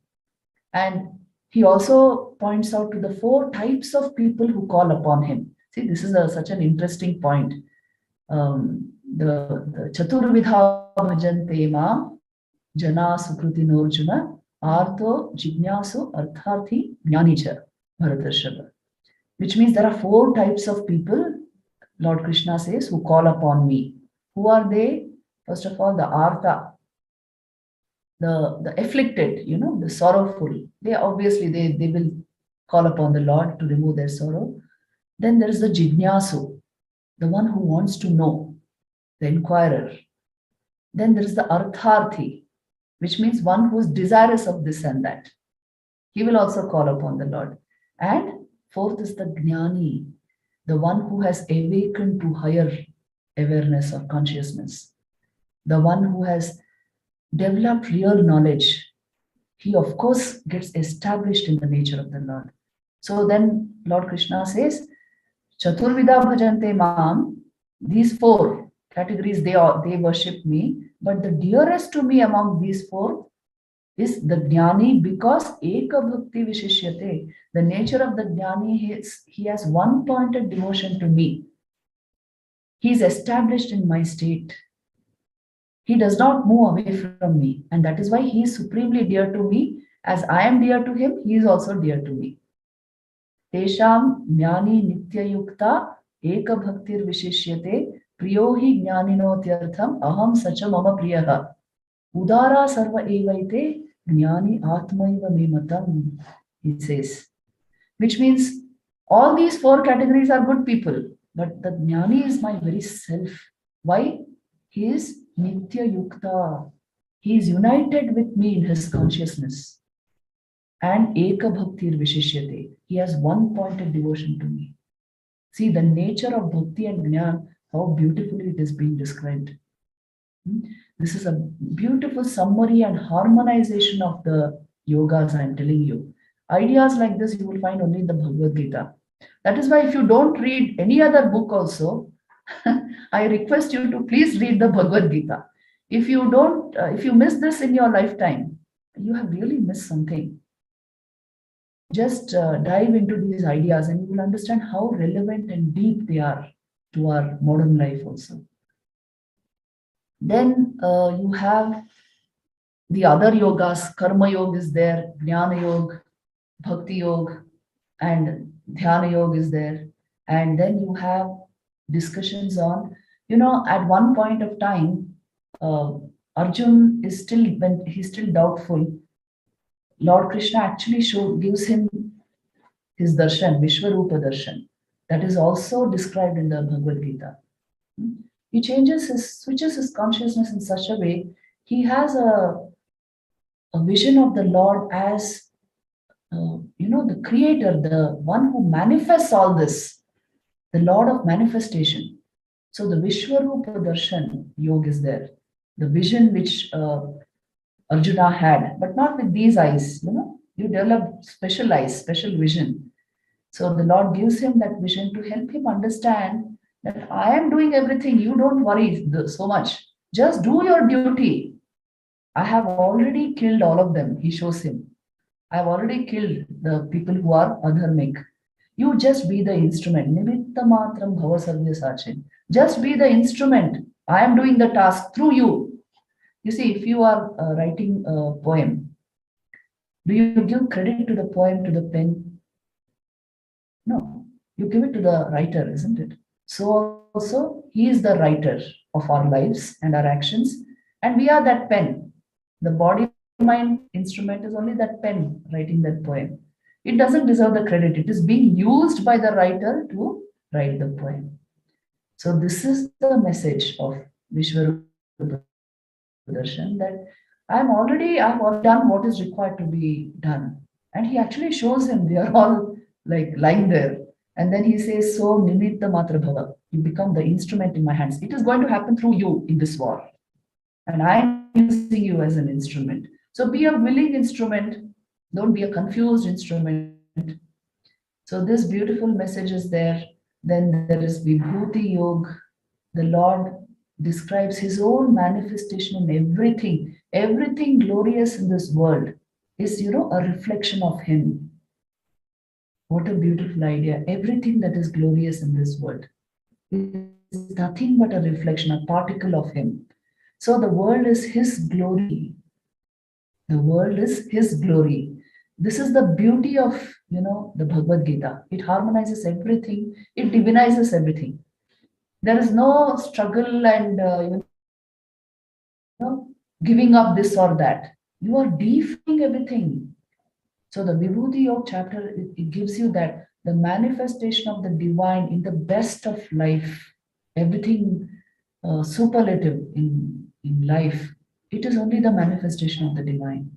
And he also points out to the 4 types of people who call upon him. See, this is such an interesting point. The Chaturvidha bhajante ma Jana Sukruti Norjuna Artho Jignasu Artharthi Jnanicha Bharatarshava. Which means there are 4 types of people, Lord Krishna says, who call upon me. Who are they? First of all, the Artha, the afflicted, the sorrowful. They will call upon the Lord to remove their sorrow. Then there is the Jignasu, the one who wants to know, the inquirer. Then there is the Artharthi, which means one who is desirous of this and that. He will also call upon the Lord. And 4th is the Jnani, the one who has awakened to higher awareness or consciousness, the one who has developed real knowledge. He, of course, gets established in the nature of the Lord. So then Lord Krishna says, Chaturvida bhajante mam, these 4 categories, they worship me. But the dearest to me among these four is the Jnani, because Eka Bhakti Vishishyate. The nature of the Jnani is he has one pointed devotion to me. He is established in my state. He does not move away from me. And that is why he is supremely dear to me. As I am dear to him, he is also dear to me. Tesham Jnani Nityayukta Eka Bhaktir Vishishyate Priyo hi Jnaninotyartham Aham Sacha Mama Priyaha Udara Sarva Evaite Jnani Atmaiva Mematam, he says. Which means all these four categories are good people, but the Jnani is my very self. Why? He is Nitya Yukta. He is united with me in his consciousness. And Eka Bhaktir Vishishyate. He has one pointed devotion to me. See the nature of Bhakti and Jnana, how beautifully it is being described. This is a beautiful summary and harmonization of the yogas I am telling you. Ideas like this you will find only in the Bhagavad Gita. That is why if you don't read any other book also, I request you to please read the Bhagavad Gita. If you don't, if you miss this in your lifetime, you have really missed something. Just dive into these ideas and you will understand how relevant and deep they are to our modern life also. Then you have the other yogas. Karma Yoga is there, Jnana Yoga, Bhakti Yoga, and Dhyana Yoga is there. And then you have discussions on, at one point of time, Arjun is still, when he's still doubtful, Lord Krishna actually gives him his darshan, Vishwarupa darshan. That is also described in the Bhagavad Gita. He switches his consciousness in such a way, he has a vision of the Lord as, the creator, the one who manifests all this, the Lord of manifestation. So the Vishwarupa Darshan Yoga is there, the vision which Arjuna had, but not with these eyes, you develop special eyes, special vision. So the Lord gives him that vision to help him understand that I am doing everything, you don't worry so much. Just do your duty. I have already killed all of them, he shows him. I have already killed the people who are adharmic. You just be the instrument. Nimitta matram bhava sarvya sachin. Just be the instrument. I am doing the task through you. You see, if you are writing a poem, do you give credit to the poem to the pen? No, you give it to the writer, isn't it? So also, he is the writer of our lives and our actions, and we are that pen. The body mind instrument is only that pen writing that poem. It doesn't deserve the credit. It is being used by the writer to write the poem. So this is the message of Vishwarupa Darshan, that I've already done what is required to be done. And he actually shows him, they are all like lying there. And then he says, so nimitta matra bhava, you become the instrument in my hands. It is going to happen through you in this war. And I am using you as an instrument. So be a willing instrument. Don't be a confused instrument. So this beautiful message is there. Then there is Vibhuti Yoga. The Lord describes his own manifestation in everything. Everything glorious in this world is, a reflection of him. What a beautiful idea. Everything that is glorious in this world is nothing but a reflection, a particle of him. So the world is his glory. The world is his glory. This is the beauty of, the Bhagavad Gita. It harmonizes everything. It divinizes everything. There is no struggle and, giving up this or that. You are defining everything. So the Vibhuti Yoga chapter, it gives you that the manifestation of the divine in the best of life, everything superlative in life, it is only the manifestation of the divine.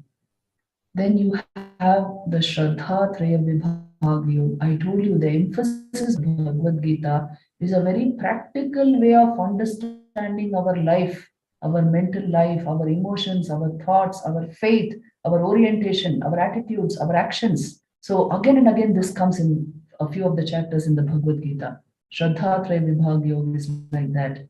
Then you have the Shraddha Traya Vibhag Yoga. I told you the emphasis of Bhagavad Gita is a very practical way of understanding our life, our mental life, our emotions, our thoughts, our faith, our orientation, our attitudes, our actions. So again and again, this comes in a few of the chapters in the Bhagavad Gita. Shraddha Traya Vibhag Yoga is like that.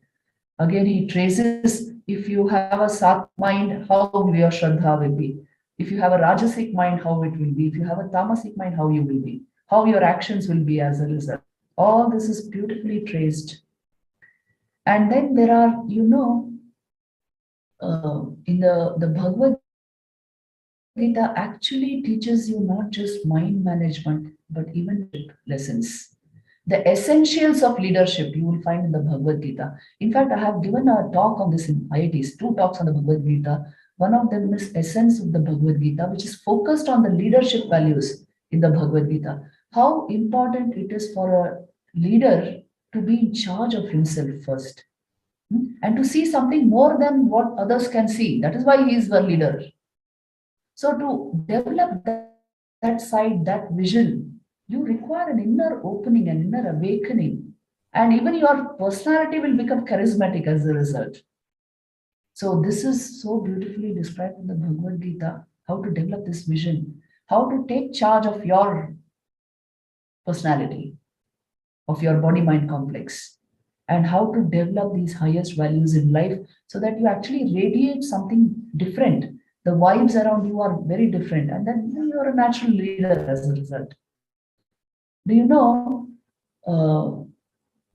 Again, he traces, if you have a sattvic mind, how your Shraddha will be. If you have a Rajasic mind, how it will be. If you have a Tamasic mind, how you will be. How your actions will be as a result. All this is beautifully traced. And then there are, in the Bhagavad Gita actually teaches you not just mind management, but even lessons. The essentials of leadership you will find in the Bhagavad Gita. In fact, I have given a talk on this in IITs, 2 talks on the Bhagavad Gita. One of them is Essence of the Bhagavad Gita, which is focused on the leadership values in the Bhagavad Gita. How important it is for a leader to be in charge of himself first, and to see something more than what others can see. That is why he is the leader. So to develop that side, that vision, you require an inner opening, an inner awakening. And even your personality will become charismatic as a result. So this is so beautifully described in the Bhagavad Gita, how to develop this vision, how to take charge of your personality, of your body-mind complex, and how to develop these highest values in life so that you actually radiate something different. The vibes around you are very different, and then you are a natural leader as a result. Do you know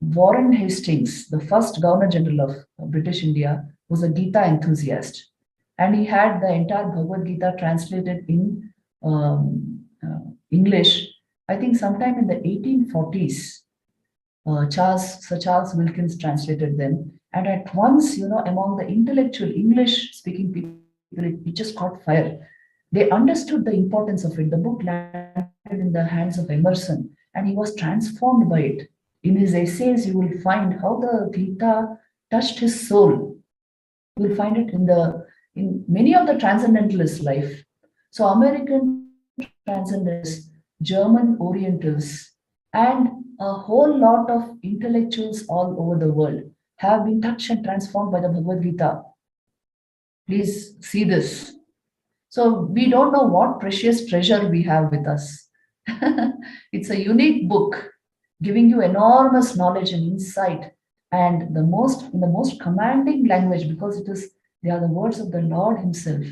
Warren Hastings, the first Governor General of British India, was a Gita enthusiast, and he had the entire Bhagavad Gita translated in English, I think sometime in the 1840s. Sir Charles Wilkins translated them, and at once, among the intellectual English-speaking people, it just caught fire. They understood the importance of it. The book landed in the hands of Emerson, and he was transformed by it. In his essays, you will find how the Gita touched his soul. You will find it in many of the transcendentalists' life. So American transcendentalists, German Orientals, and a whole lot of intellectuals all over the world have been touched and transformed by the Bhagavad Gita. Please see this. So we don't know what precious treasure we have with us. It's a unique book giving you enormous knowledge and insight, and in the most commanding language, because they are the words of the Lord himself.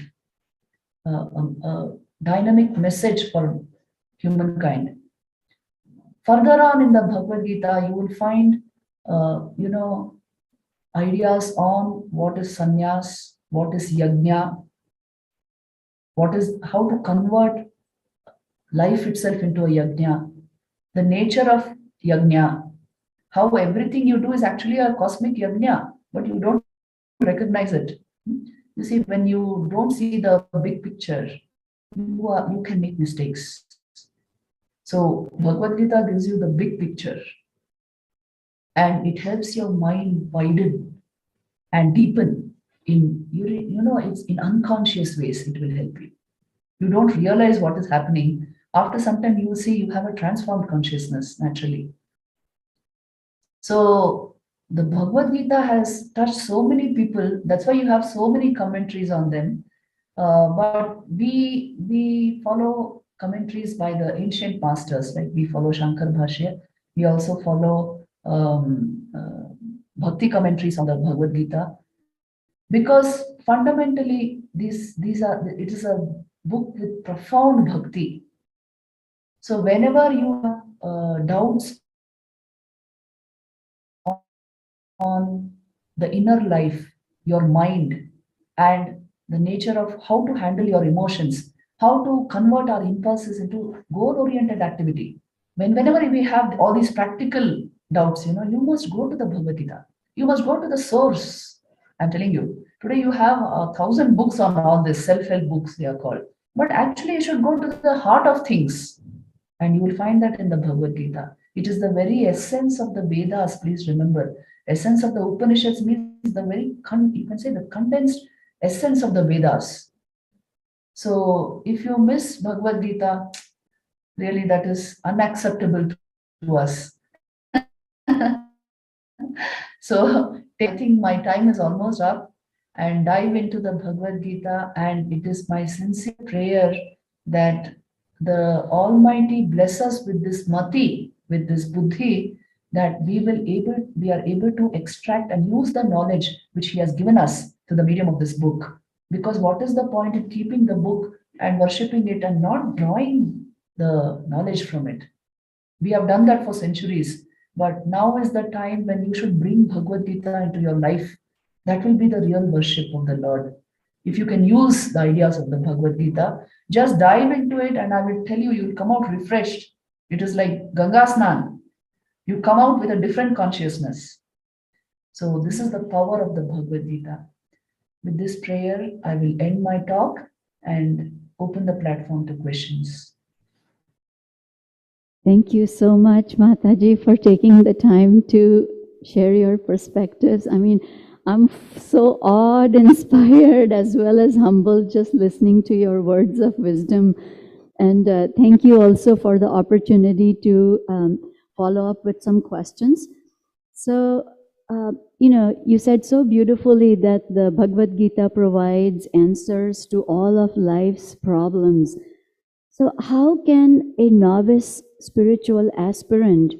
A dynamic message for humankind. Further on in the Bhagavad Gita, you will find, ideas on what is sannyas, what is yajna, how to convert life itself into a yajna, the nature of yajna, how everything you do is actually a cosmic yajna, but you don't recognize it. You see, when you don't see the big picture, you can make mistakes. So Bhagavad Gita gives you the big picture, and it helps your mind widen and deepen it's in unconscious ways. It will help you. You don't realize what is happening. After some time, you will see you have a transformed consciousness naturally. So the Bhagavad Gita has touched so many people. That's why you have so many commentaries on them. But we follow commentaries by the ancient masters, like we follow Shankar Bhashya. We also follow bhakti commentaries on the Bhagavad Gita, because fundamentally it is a book with profound bhakti. So whenever you have doubts on the inner life, your mind, and the nature of how to handle your emotions, how to convert our impulses into goal-oriented activity. Whenever we have all these practical doubts, you must go to the Bhagavad Gita. You must go to the source. I'm telling you, today you have 1,000 books on all this, self-help books they are called. But actually you should go to the heart of things, and you will find that in the Bhagavad Gita. It is the very essence of the Vedas, please remember. Essence of the Upanishads means the very, you can say, the condensed essence of the Vedas. So if you miss Bhagavad Gita, really that is unacceptable to us. So I think my time is almost up, and dive into the Bhagavad Gita, and it is my sincere prayer that the Almighty bless us with this mati, with this buddhi, that we are able to extract and use the knowledge which he has given us through the medium of this book. Because what is the point in keeping the book and worshipping it and not drawing the knowledge from it? We have done that for centuries, but now is the time when you should bring Bhagavad Gita into your life. That will be the real worship of the Lord. If you can use the ideas of the Bhagavad Gita, just dive into it, and I will tell you, you will come out refreshed. It is like Ganga Snan. You come out with a different consciousness. So this is the power of the Bhagavad Gita. With this prayer, I will end my talk and open the platform to questions. Thank you so much, Mataji, for taking the time to share your perspectives. I mean, I'm so awed, inspired, as well as humbled just listening to your words of wisdom. And thank you also for the opportunity to follow up with some questions. So, you said so beautifully that the Bhagavad Gita provides answers to all of life's problems. So how can a novice spiritual aspirant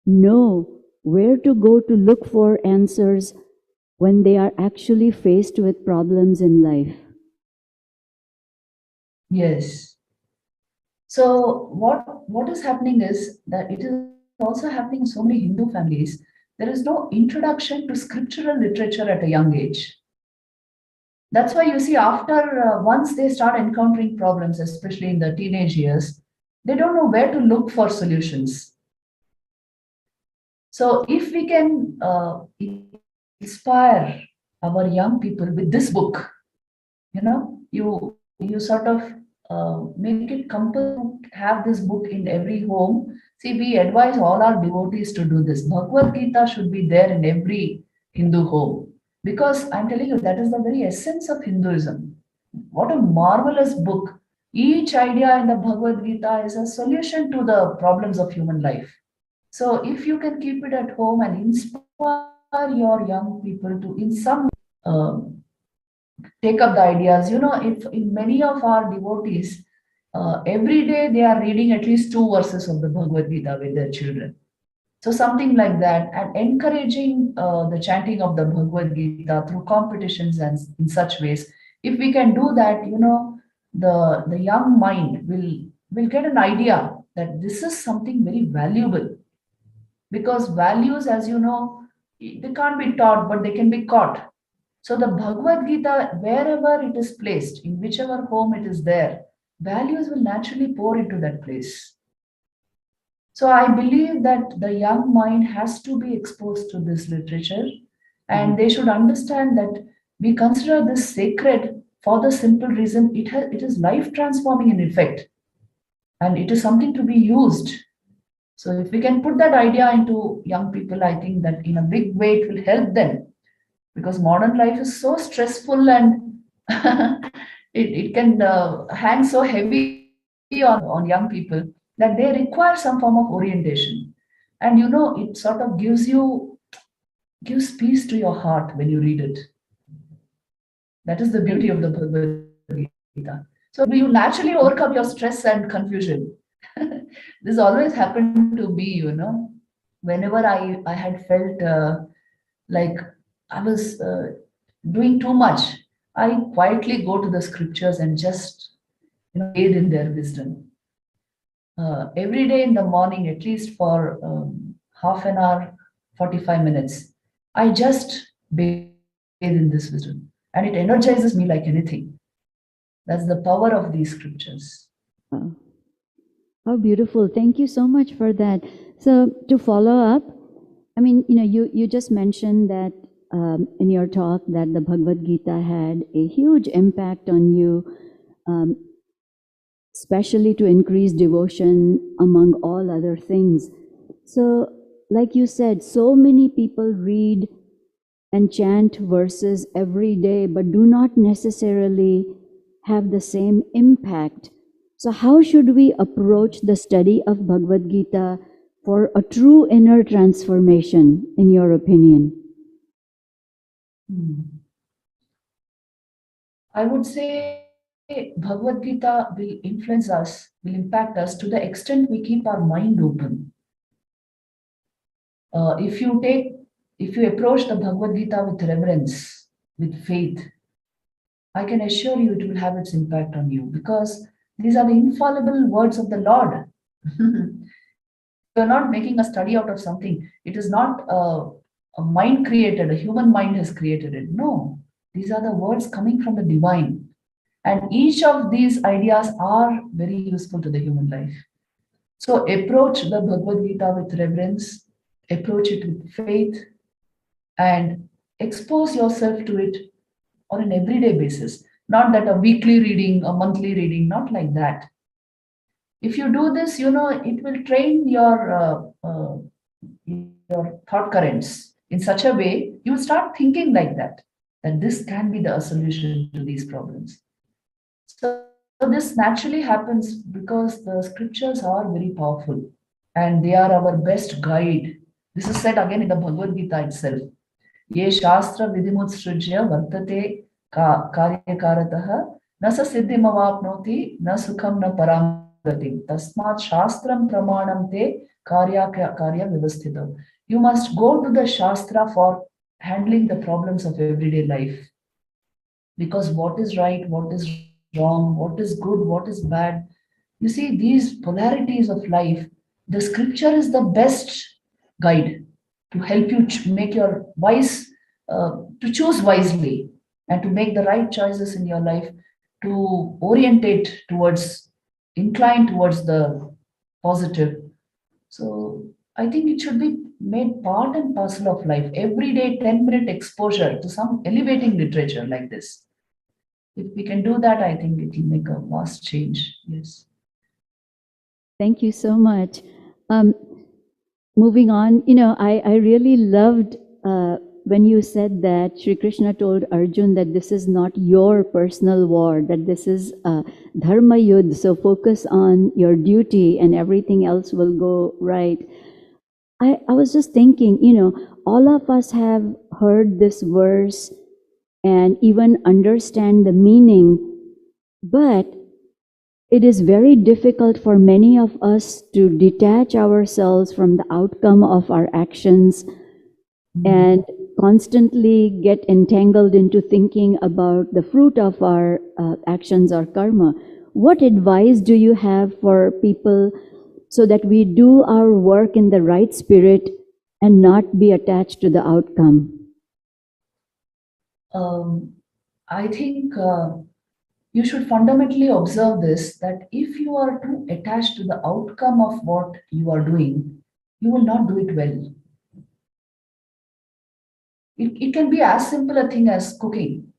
know where to go to look for answers when they are actually faced with problems in life? Yes. So what is happening is that it is also happening in so many Hindu families. There is no introduction to scriptural literature at a young age. That's why you see after once they start encountering problems, especially in the teenage years, they don't know where to look for solutions. So if we can inspire our young people with this book, you sort of make it compulsory to have this book in every home. See, we advise all our devotees to do this. Bhagavad Gita should be there in every Hindu home. Because I'm telling you, that is the very essence of Hinduism. What a marvelous book. Each idea in the Bhagavad Gita is a solution to the problems of human life. So if you can keep it at home and inspire your young people to, in some take up the ideas. If in many of our devotees, every day they are reading at least 2 verses of the Bhagavad Gita with their children. So something like that, and encouraging the chanting of the Bhagavad Gita through competitions and in such ways. If we can do that, the young mind will get an idea that this is something very valuable. Because values, as you know, they can't be taught, but they can be caught. So the Bhagavad Gita, wherever it is placed, in whichever home it is there, values will naturally pour into that place. So I believe that the young mind has to be exposed to this literature, and they should understand that we consider this sacred for the simple reason it is life transforming in effect, and it is something to be used. So if we can put that idea into young people, I think that in a big way it will help them, because modern life is so stressful and it can hang so heavy on young people that they require some form of orientation. And it sort of gives peace to your heart when you read it. That is the beauty of the Bhagavad Gita. So you naturally overcome your stress and confusion. This always happened to me, whenever I had felt like I was doing too much, I quietly go to the scriptures and just aid in their wisdom. Every day in the morning, at least for half an hour, 45 minutes, I just bathe in this wisdom, and it energizes me like anything. That's the power of these scriptures. Wow. How beautiful. Thank you so much for that. So to follow up, I mean, you just mentioned that in your talk that the Bhagavad Gita had a huge impact on you, especially to increase devotion among all other things. So, like you said, so many people read and chant verses every day, but do not necessarily have the same impact. So how should we approach the study of Bhagavad Gita for a true inner transformation, in your opinion? I would say Bhagavad Gita will influence us, will impact us to the extent we keep our mind open. If you approach the Bhagavad Gita with reverence, with faith, I can assure you it will have its impact on you, because these are the infallible words of the Lord. You're not making a study out of something. It is not a mind created, a human mind has created it. No, these are the words coming from the divine. And each of these ideas are very useful to the human life. So approach the Bhagavad Gita with reverence, approach it with faith, and expose yourself to it on an everyday basis. Not that a weekly reading, a monthly reading, not like that. If you do this, it will train your thought currents in such a way you will start thinking like that this can be the solution to these problems. So this naturally happens because the scriptures are very powerful and they are our best guide. This is said again in the Bhagavad Gita itself. Ye shastra vidimutssrujya vartate karyakaratah na sa siddhimavapnoti na sukham na paramgatim tasmat shastram pramanam te karya vyavasthitam. You must go to the shastra for handling the problems of everyday life. Because what is right, what is wrong, what is good, what is bad, you see, these polarities of life, the scripture is the best guide to help you make your wise, to choose wisely and to make the right choices in your life, to orientate towards, incline towards the positive. So I think it should be made part and parcel of life. Every day, 10-minute exposure to some elevating literature like this. If we can do that, I think it will make a vast change. Yes. Thank you so much. Moving on, I really loved when you said that Sri Krishna told Arjun that this is not your personal war, that this is dharma yudh, so focus on your duty and everything else will go right. I was just thinking, all of us have heard this verse and even understand the meaning, but it is very difficult for many of us to detach ourselves from the outcome of our actions and constantly get entangled into thinking about the fruit of our actions or karma. What advice do you have for people so that we do our work in the right spirit and not be attached to the outcome? I think you should fundamentally observe this, that if you are too attached to the outcome of what you are doing, you will not do it well. It can be as simple a thing as cooking.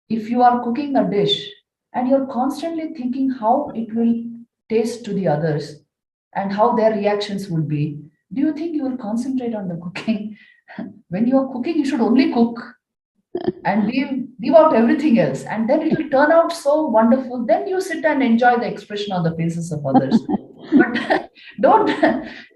If you are cooking a dish and you're constantly thinking how it will taste to the others and how their reactions would be, do you think you will concentrate on the cooking? When you are cooking, you should only cook and leave out everything else, and then it will turn out so wonderful. Then you sit and enjoy the expression on the faces of others. But don't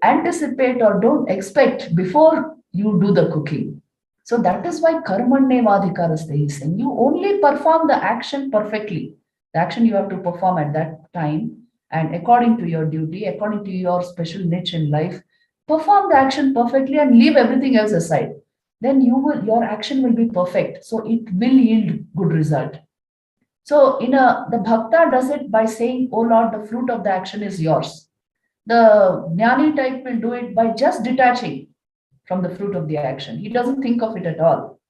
anticipate or don't expect before you do the cooking. So that is why karmanyevadhikaraste is saying you only perform the action perfectly. The action you have to perform at that time and according to your duty, according to your special niche in life, perform the action perfectly and leave everything else aside. Then your action will be perfect. So it will yield good result. So the bhakta does it by saying, "Oh Lord, the fruit of the action is yours." The jnani type will do it by just detaching from the fruit of the action. He doesn't think of it at all.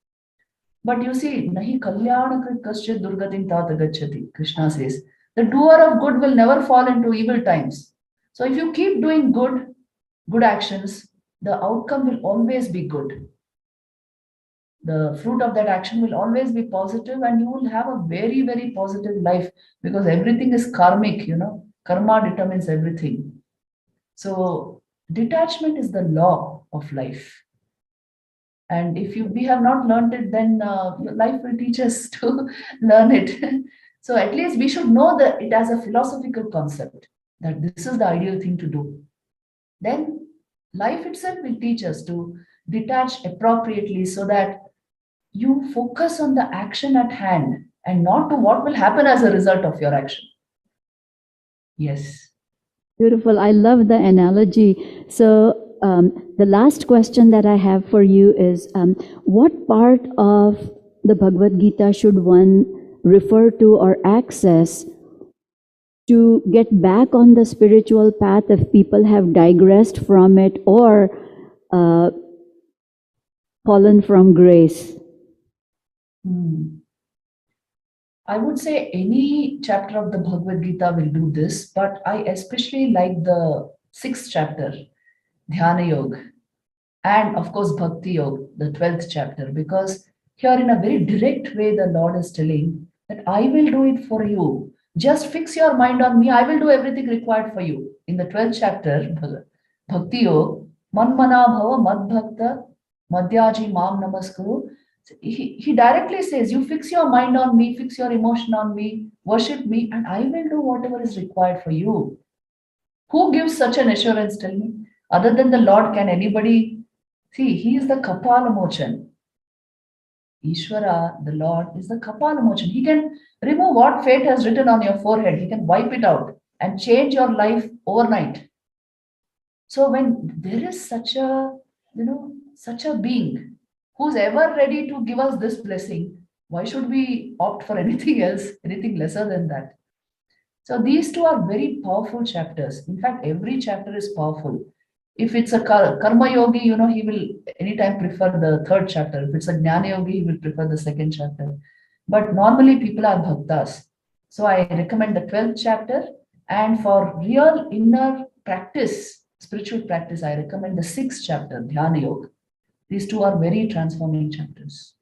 But you see, nahi kalyana kaschit durgatin tata gacchati, Krishna says. The doer of good will never fall into evil times. So if you keep doing good actions, the outcome will always be good. The fruit of that action will always be positive and you will have a very, very positive life, because everything is karmic, karma determines everything. So detachment is the law of life. And if we have not learned it, then life will teach us to learn it. So at least we should know that it as a philosophical concept, that this is the ideal thing to do. Then life itself will teach us to detach appropriately so that you focus on the action at hand and not to what will happen as a result of your action. Yes. Beautiful. I love the analogy. So the last question that I have for you is, what part of the Bhagavad Gita should one refer to or access to get back on the spiritual path if people have digressed from it or fallen from grace? I would say any chapter of the Bhagavad Gita will do this, but I especially like the 6th chapter, JKYog, and of course Bhakti Yoga, the 12th chapter, because here in a very direct way the Lord is telling that I will do it for you. Just fix your mind on me, I will do everything required for you. In the 12th chapter, Bhakti Yoga, Manmana Bhava Mad Bhakta Madhyaji Mam Namaskuru. He directly says, you fix your mind on me, fix your emotion on me, worship me, and I will do whatever is required for you. Who gives such an assurance, tell me? Other than the Lord, can anybody? See, he is the Kapala Mochan. Ishvara, the Lord, is the Kapala Mochan. He can remove what fate has written on your forehead. He can wipe it out and change your life overnight. So when there is such a being who's ever ready to give us this blessing, why should we opt for anything else, anything lesser than that? So these two are very powerful chapters. In fact, every chapter is powerful. If it's a karma yogi, he will anytime prefer the 3rd chapter. If it's a jnana yogi, he will prefer the 2nd chapter. But normally people are bhaktas. So I recommend the 12th chapter. And for real inner practice, spiritual practice, I recommend the 6th chapter, Dhyana Yoga. These two are very transforming chapters.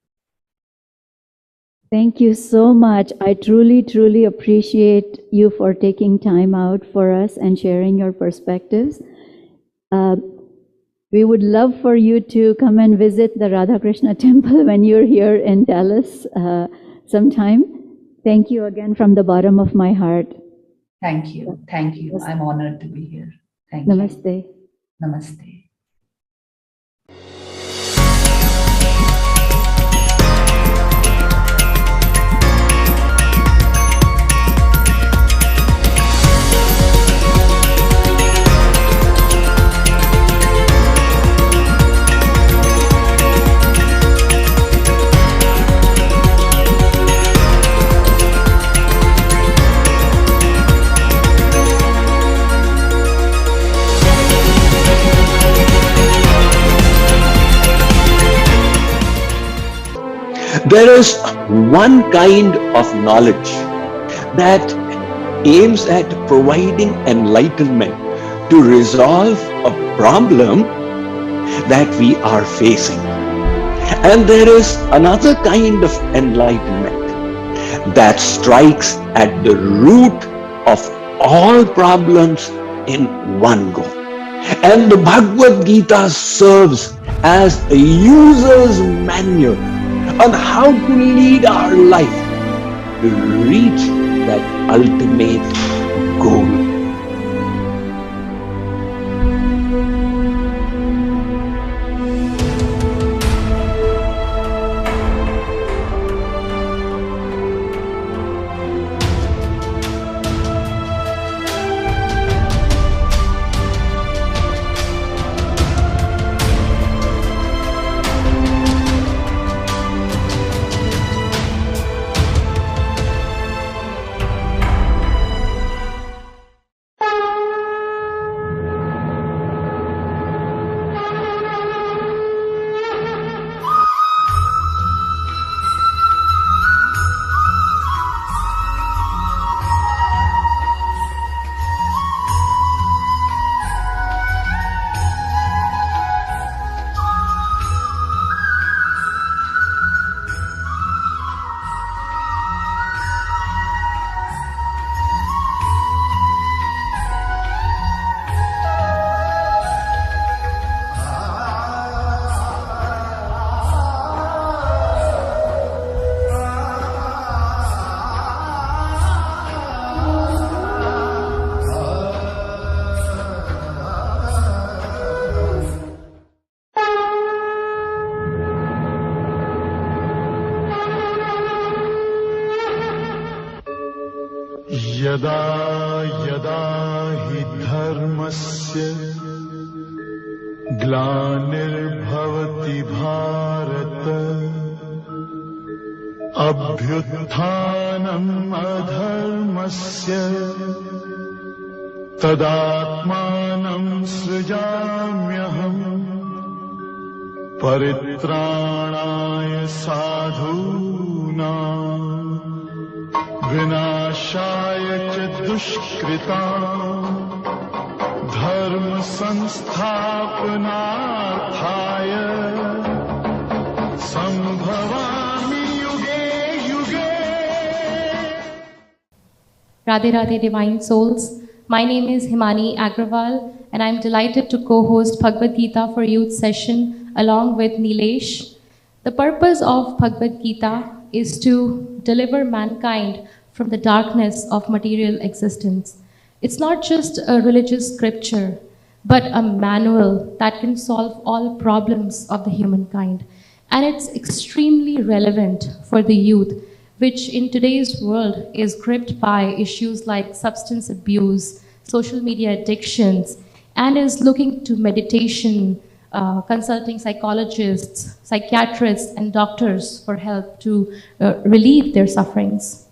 Thank you so much. I truly, truly appreciate you for taking time out for us and sharing your perspectives. We would love for you to come and visit the Radha Krishna temple when you're here in Dallas sometime. Thank you again from the bottom of my heart. Thank you. Thank you. I'm honored to be here. Thank Namaste. you. Namaste. There is one kind of knowledge that aims at providing enlightenment to resolve a problem that we are facing. And there is another kind of enlightenment that strikes at the root of all problems in one go. And the Bhagavad Gita serves as a user's manual on how to lead our life to reach that ultimate goal. यदा यदा हि धर्मस्य ग्लानिर्भवति भारत अभ्युत्थानम् अधर्मस्य तदात्मानं सृजाम्यहम् परित्राणाय साधूनां विनाशाय च दुष्कृताम् धर्म संस्थापनार्थाय संभवामि युगे युगे. Radhe Radhe Divine Souls. My name is Himani Agrawal and I'm delighted to co-host Bhagavad Gita for Youth session along with Nilesh. The purpose of Bhagavad Gita is to deliver mankind from the darkness of material existence. It's not just a religious scripture, but a manual that can solve all problems of the humankind. And it's extremely relevant for the youth, which in today's world is gripped by issues like substance abuse, social media addictions, and is looking to meditation, consulting psychologists, psychiatrists, and doctors for help to relieve their sufferings.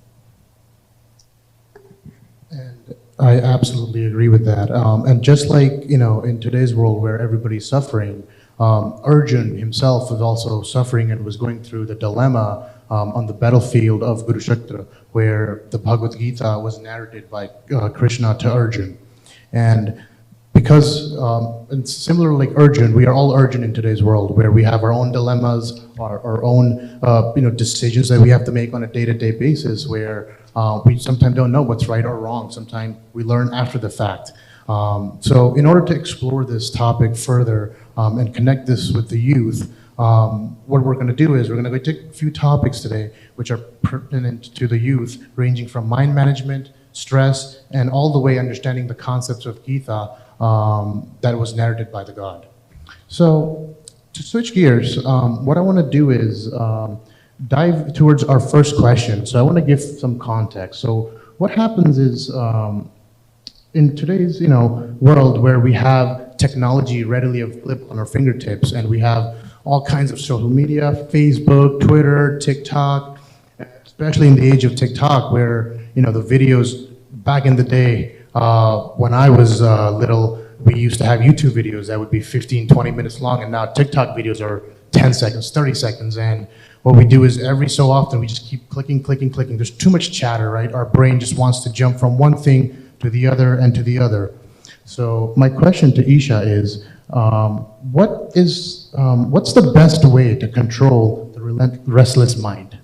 I absolutely agree with that. And just like, in today's world where everybody's suffering, Arjun himself was also suffering and was going through the dilemma on the battlefield of Kurukshetra, where the Bhagavad Gita was narrated by Krishna to Arjun. And because, and similar like Arjun, we are all Arjun in today's world, where we have our own dilemmas, our own decisions that we have to make on a day-to-day basis, where we sometimes don't know what's right or wrong. Sometimes we learn after the fact. So in order to explore this topic further and connect this with the youth, what we're going to do is we're going to take a few topics today which are pertinent to the youth, ranging from mind management, stress, and all the way understanding the concepts of Gita that was narrated by the God. So to switch gears, what I want to do is dive towards our first question. So I want to give some context. So what happens is in today's world where we have technology readily available on our fingertips, and we have all kinds of social media, Facebook, Twitter, TikTok, especially in the age of TikTok, where the videos back in the day when I was little, we used to have YouTube videos that would be 15, 20 minutes long, and now TikTok videos are 10 seconds, 30 seconds, and what we do is every so often we just keep clicking. There's too much chatter, right? Our brain just wants to jump from one thing to the other and to the other. So my question to Isha is, what's the best way to control the restless mind?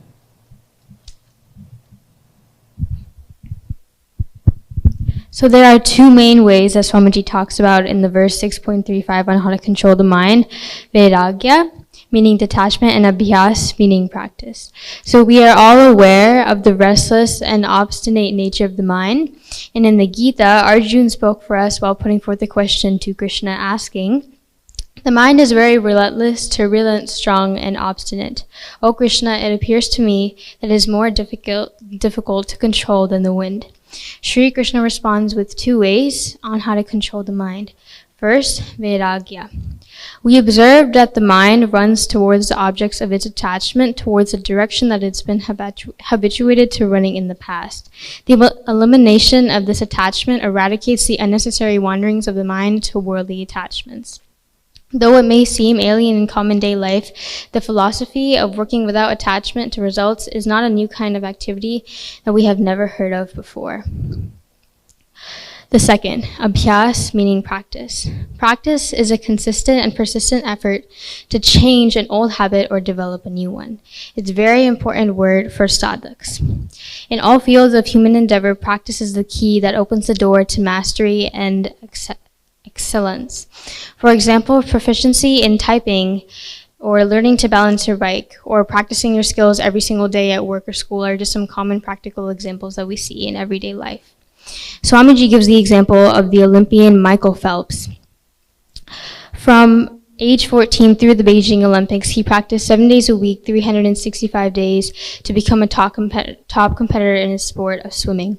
So there are two main ways that Swamiji talks about in the verse 6.35 on how to control the mind. Vairagya, meaning detachment, and abhyas, meaning practice. So we are all aware of the restless and obstinate nature of the mind. And in the Gita, Arjun spoke for us while putting forth the question to Krishna, asking, "The mind is very relentless, turbulent, strong, and obstinate. O Krishna, it appears to me that it is more difficult to control than the wind." Shri Krishna responds with two ways on how to control the mind. First, Vairagya. We observe that the mind runs towards the objects of its attachment, towards the direction that it's been habituated to running in the past. The elimination of this attachment eradicates the unnecessary wanderings of the mind to worldly attachments. Though it may seem alien in common day life, the philosophy of working without attachment to results is not a new kind of activity that we have never heard of before. The second, abhyas, meaning practice. Practice is a consistent and persistent effort to change an old habit or develop a new one. It's a very important word for sadhaks. In all fields of human endeavor, practice is the key that opens the door to mastery and excellence. For example, proficiency in typing, or learning to balance your bike, or practicing your skills every single day at work or school are just some common practical examples that we see in everyday life. Swamiji gives the example of the Olympian Michael Phelps. From age 14 through the Beijing Olympics, he practiced 7 days a week, 365 days, to become a top competitor in his sport of swimming.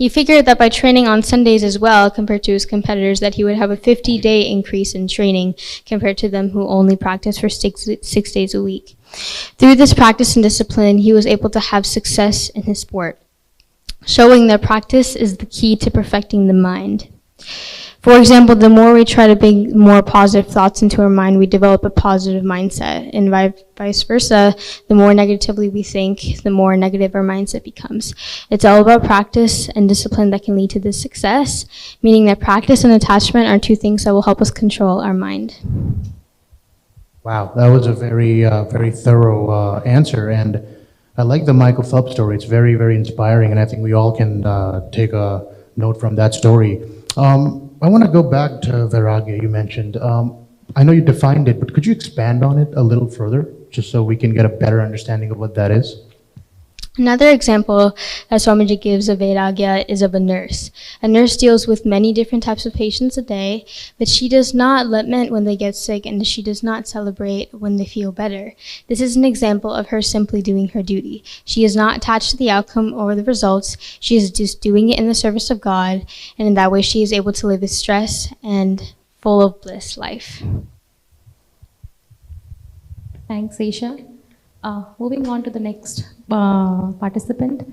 He figured that by training on Sundays as well, compared to his competitors, that he would have a 50-day increase in training compared to them who only practice for 6 days a week. Through this practice and discipline, he was able to have success in his sport, showing that practice is the key to perfecting the mind. For example, the more we try to bring more positive thoughts into our mind, we develop a positive mindset, and vice versa. The more negatively we think, the more negative our mindset becomes. It's all about practice and discipline that can lead to this success, meaning that practice and attachment are two things that will help us control our mind. Wow, that was a very, very thorough answer, and I like the Michael Phelps story. It's very, very inspiring, and I think we all can take a note from that story. I want to go back to Vairagya you mentioned. I know you defined it, but could you expand on it a little further, just so we can get a better understanding of what that is? Another example that Swamiji gives of Vairagya is of a nurse. A nurse deals with many different types of patients a day, but she does not lament when they get sick, and she does not celebrate when they feel better. This is an example of her simply doing her duty. She is not attached to the outcome or the results. She is just doing it in the service of God, and in that way she is able to live a stress and full of bliss life. Thanks, Aisha. Moving on to the next participant.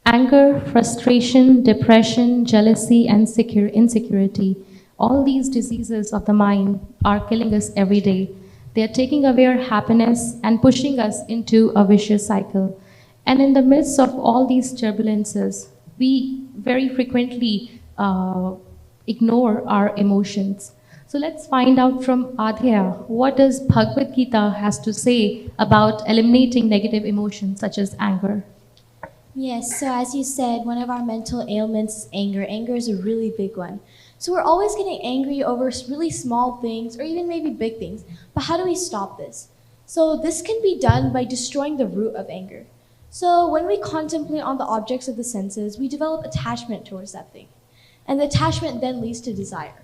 Anger, frustration, depression, jealousy, and insecurity. All these diseases of the mind are killing us every day. They are taking away our happiness and pushing us into a vicious cycle. And in the midst of all these turbulences, we very frequently ignore our emotions. So let's find out from Adhya, what does Bhagavad Gita has to say about eliminating negative emotions such as anger? Yes, so as you said, one of our mental ailments is anger. Anger is a really big one. So we're always getting angry over really small things or even maybe big things. But how do we stop this? So this can be done by destroying the root of anger. So when we contemplate on the objects of the senses, we develop attachment towards that thing. And the attachment then leads to desire.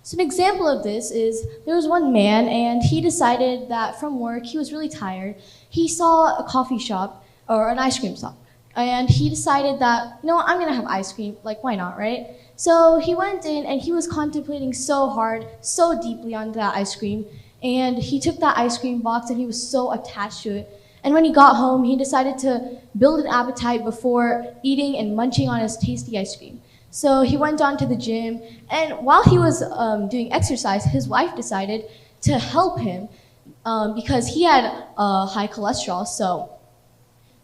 So an example of this is there was one man and he decided that from work he was really tired. He saw a coffee shop or an ice cream shop and he decided that, you know what, I'm gonna have ice cream, like why not, right? So he went in and he was contemplating so hard, so deeply on that ice cream, and he took that ice cream box and he was so attached to it. And when he got home, he decided to build an appetite before eating and munching on his tasty ice cream. So he went on to the gym, and while he was doing exercise, his wife decided to help him because he had high cholesterol. So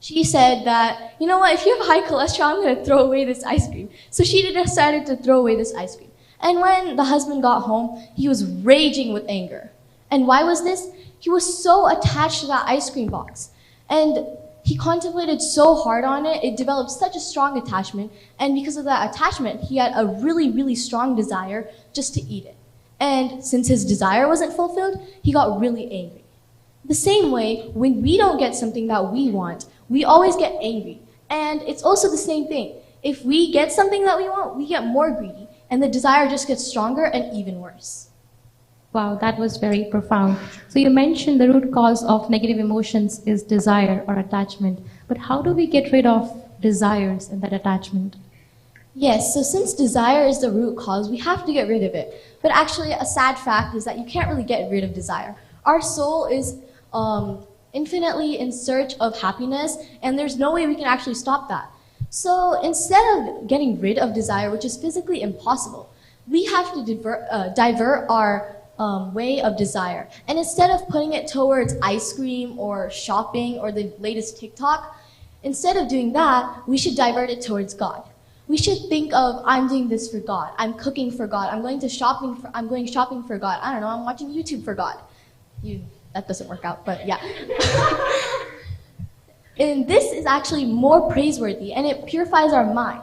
she said that, you know what, if you have high cholesterol, I'm going to throw away this ice cream. So she decided to throw away this ice cream. And when the husband got home, he was raging with anger. And why was this? He was so attached to that ice cream box. And he contemplated so hard on it, it developed such a strong attachment, and because of that attachment, he had a really, really strong desire just to eat it. And since his desire wasn't fulfilled, he got really angry. The same way, when we don't get something that we want, we always get angry. And it's also the same thing. If we get something that we want, we get more greedy, and the desire just gets stronger and even worse. Wow, that was very profound. So you mentioned the root cause of negative emotions is desire or attachment. But how do we get rid of desires and that attachment? Yes, so since desire is the root cause, we have to get rid of it. But actually, a sad fact is that you can't really get rid of desire. Our soul is infinitely in search of happiness, and there's no way we can actually stop that. So instead of getting rid of desire, which is physically impossible, we have to divert our way of desire. And instead of putting it towards ice cream or shopping or the latest TikTok, instead of doing that, we should divert it towards God. We should think of, I'm doing this for God. I'm cooking for God. I'm going shopping for God. I don't know, I'm watching YouTube for God. That doesn't work out, but yeah. And this is actually more praiseworthy, and it purifies our mind.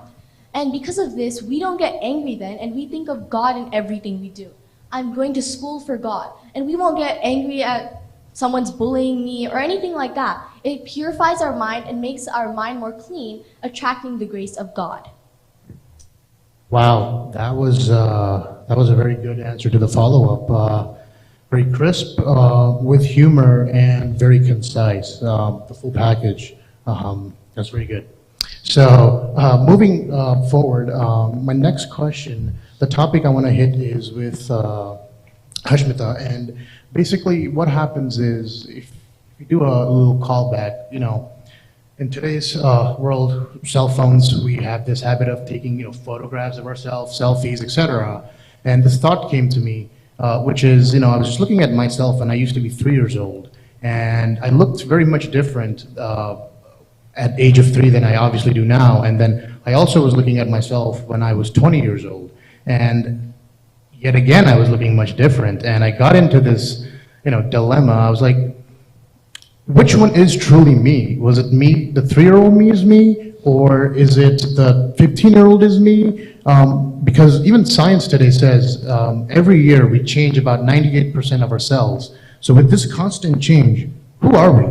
And because of this, we don't get angry then, and we think of God in everything we do. I'm going to school for God. And we won't get angry at someone's bullying me or anything like that. It purifies our mind and makes our mind more clean, attracting the grace of God. Wow, that was a very good answer to the follow-up. Very crisp, with humor, and very concise. The full package. That's very good. So moving forward, my next question, the topic I want to hit is with Hashmita, and basically what happens is if you do a little callback, in today's world, cell phones, we have this habit of taking photographs of ourselves, selfies, etc. And this thought came to me, which is, I was just looking at myself, and I used to be 3 years old, and I looked very much different at age of 3 than I obviously do now. And then I also was looking at myself when I was 20 years old, and yet again I was looking much different. And I got into this, dilemma. I was like, which one is truly me? Was it me, the 3-year-old me is me, or is it the 15-year-old is me? Because even science today says every year we change about 98% of ourselves. So with this constant change, who are we?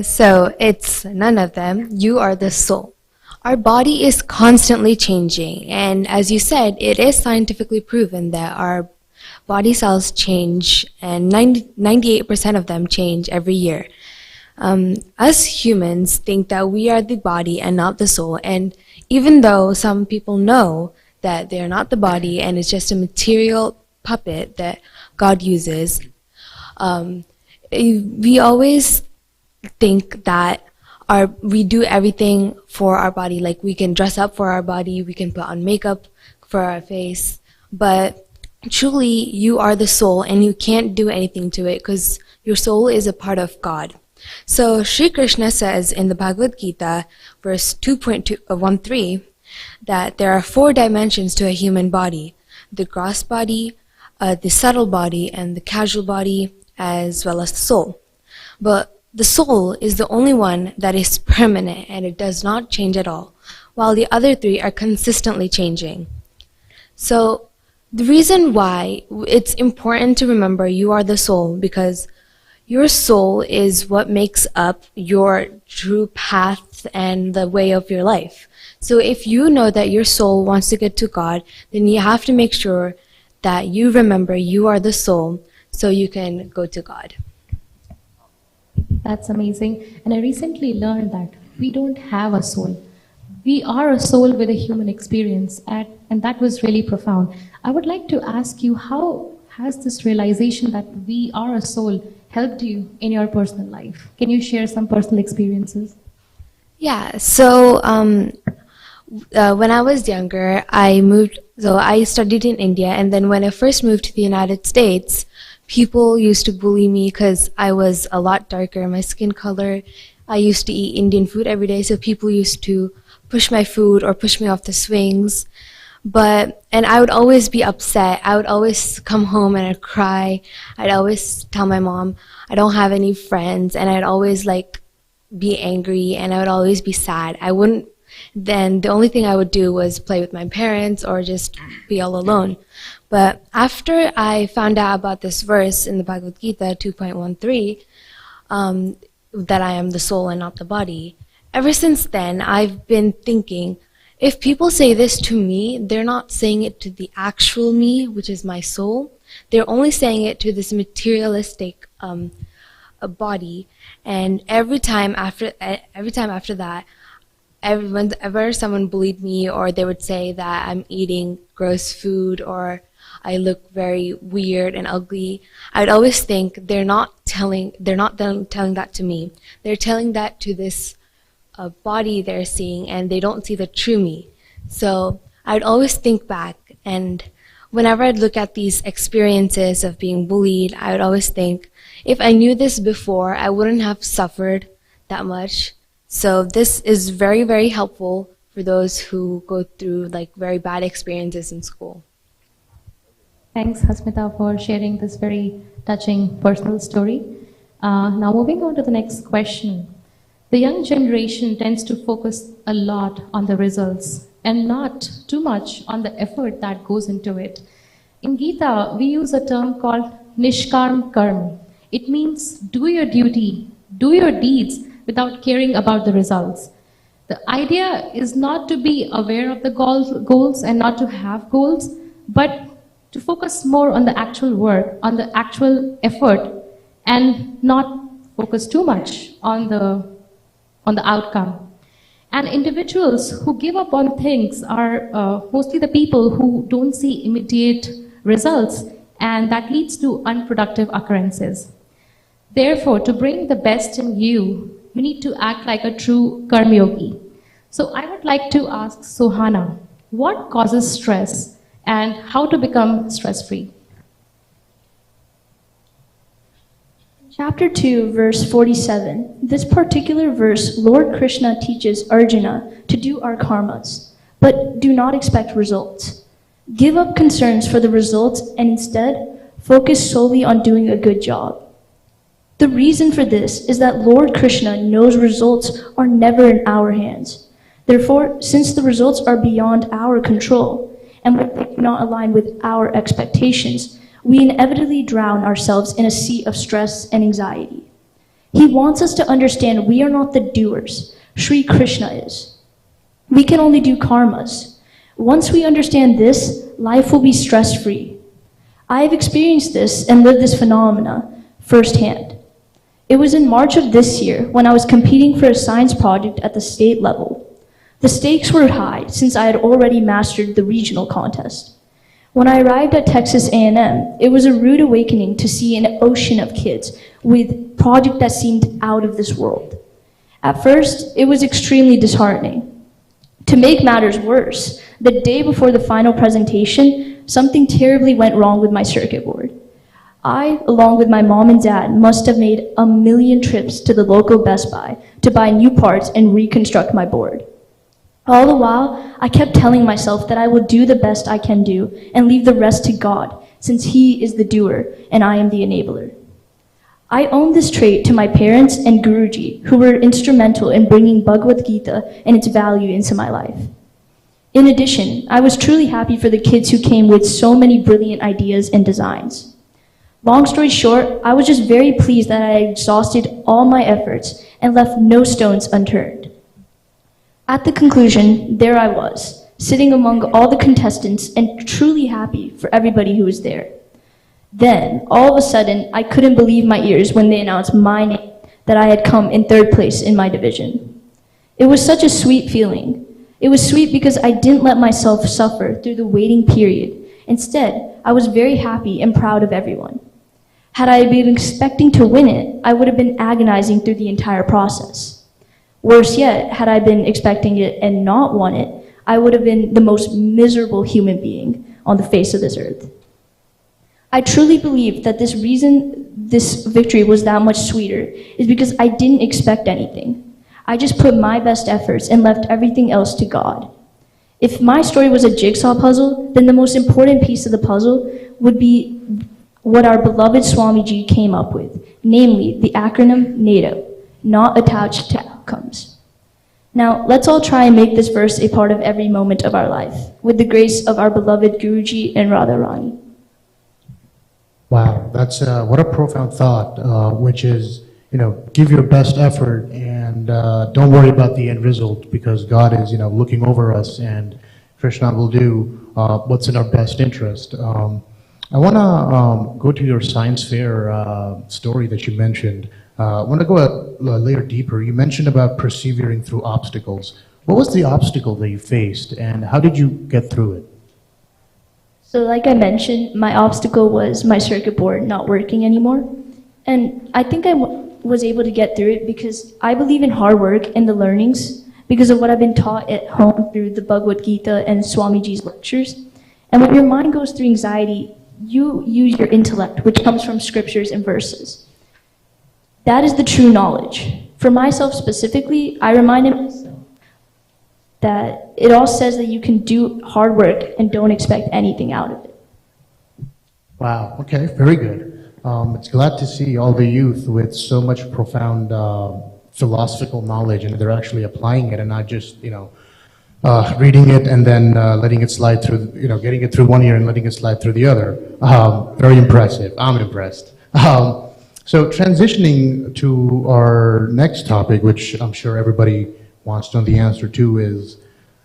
So it's none of them. You are the soul. Our body is constantly changing, and as you said, it is scientifically proven that our body cells change, and 98% of them change every year. Us humans think that we are the body and not the soul, and even though some people know that they're not the body and it's just a material puppet that God uses, we always think that we do everything for our body. Like, we can dress up for our body, we can put on makeup for our face, but truly you are the soul, and you can't do anything to it because your soul is a part of God. So Sri Krishna says in the Bhagavad Gita, verse 2.13, that there are 4 dimensions to a human body: the gross body, the subtle body, and the casual body, as well as the soul. But the soul is the only one that is permanent, and it does not change at all, while the other 3 are consistently changing. So the reason why it's important to remember you are the soul, because your soul is what makes up your true path and the way of your life. So if you know that your soul wants to get to God, then you have to make sure that you remember you are the soul so you can go to God. That's amazing. And I recently learned that we don't have a soul. We are a soul with a human experience, and that was really profound. I would like to ask you, how has this realization that we are a soul helped you in your personal life? Can you share some personal experiences? Yeah, so when I was younger, I studied in India, and then when I first moved to the United States, people used to bully me because I was a lot darker, my skin color. I used to eat Indian food every day, so people used to push my food or push me off the swings. And I would always be upset. I would always come home and I'd cry. I'd always tell my mom I don't have any friends, and I'd always be angry, and I would always be sad. Then the only thing I would do was play with my parents or just be all alone. But after I found out about this verse in the Bhagavad Gita 2.13, that I am the soul and not the body, ever since then I've been thinking, if people say this to me, they're not saying it to the actual me, which is my soul. They're only saying it to this materialistic body. And every time after that, whenever someone bullied me, or they would say that I'm eating gross food or I look very weird and ugly, I would always think they're not telling that to me. They're telling that to this body they're seeing, and they don't see the true me. So I would always think back, and whenever I'd look at these experiences of being bullied, I would always think, if I knew this before, I wouldn't have suffered that much. So this is very, very helpful for those who go through very bad experiences in school. Thanks, Hasmita, for sharing this very touching personal story. Now moving on to the next question. The young generation tends to focus a lot on the results and not too much on the effort that goes into it. In Gita, we use a term called Nishkarm Karma. It means do your duty, do your deeds without caring about the results. The idea is not to be aware of the goals and not to have goals, but to focus more on the actual work, on the actual effort, and not focus too much on the outcome. And individuals who give up on things are mostly the people who don't see immediate results, and that leads to unproductive occurrences. Therefore, to bring the best in you, you need to act like a true karma yogi. So I would like to ask Sohana, what causes stress and how to become stress-free? Chapter 2, verse 47. This particular verse, Lord Krishna teaches Arjuna to do our karmas, but do not expect results. Give up concerns for the results and instead focus solely on doing a good job. The reason for this is that Lord Krishna knows results are never in our hands. Therefore, since the results are beyond our control and they do not align with our expectations, we inevitably drown ourselves in a sea of stress and anxiety. He wants us to understand we are not the doers. Sri Krishna is. We can only do karmas. Once we understand this, life will be stress-free. I have experienced this and lived this phenomena firsthand. It was in March of this year when I was competing for a science project at the state level. The stakes were high since I had already mastered the regional contest. When I arrived at Texas A&M, it was a rude awakening to see an ocean of kids with projects that seemed out of this world. At first, it was extremely disheartening. To make matters worse, the day before the final presentation, something terribly went wrong with my circuit board. I, along with my mom and dad, must have made 1 million trips to the local Best Buy to buy new parts and reconstruct my board. All the while, I kept telling myself that I will do the best I can do and leave the rest to God, since He is the doer and I am the enabler. I owe this trait to my parents and Guruji, who were instrumental in bringing Bhagavad Gita and its value into my life. In addition, I was truly happy for the kids who came with so many brilliant ideas and designs. Long story short, I was just very pleased that I had exhausted all my efforts and left no stones unturned. At the conclusion, there I was, sitting among all the contestants and truly happy for everybody who was there. Then, all of a sudden, I couldn't believe my ears when they announced my name, that I had come in 3rd place in my division. It was such a sweet feeling. It was sweet because I didn't let myself suffer through the waiting period. Instead, I was very happy and proud of everyone. Had I been expecting to win it, I would have been agonizing through the entire process. Worse yet, had I been expecting it and not won it, I would have been the most miserable human being on the face of this earth. I truly believe that this reason this victory was that much sweeter is because I didn't expect anything. I just put my best efforts and left everything else to God. If my story was a jigsaw puzzle, then the most important piece of the puzzle would be what our beloved Swamiji came up with, namely the acronym NATO, not attached to outcomes. Now, let's all try and make this verse a part of every moment of our life, with the grace of our beloved Guruji and Radharani. Wow, that's what a profound thought, which is, give your best effort and don't worry about the end result, because God is, looking over us, and Krishna will do what's in our best interest. I want to go to your science fair story that you mentioned. I want to go a layer deeper. You mentioned about persevering through obstacles. What was the obstacle that you faced, and how did you get through it? So like I mentioned, my obstacle was my circuit board not working anymore. And I think I was able to get through it because I believe in hard work and the learnings because of what I've been taught at home through the Bhagavad Gita and Swamiji's lectures. And when your mind goes through anxiety, you use your intellect, which comes from scriptures and verses. That is the true knowledge. For myself specifically, I reminded myself that it all says that you can do hard work and don't expect anything out of it. Wow, okay, very good. It's glad to see all the youth with so much profound philosophical knowledge, and they're actually applying it and not just, reading it and then letting it slide through, getting it through one ear and letting it slide through the other. Very impressive. I'm impressed. So transitioning to our next topic, which I'm sure everybody wants to know the answer to, is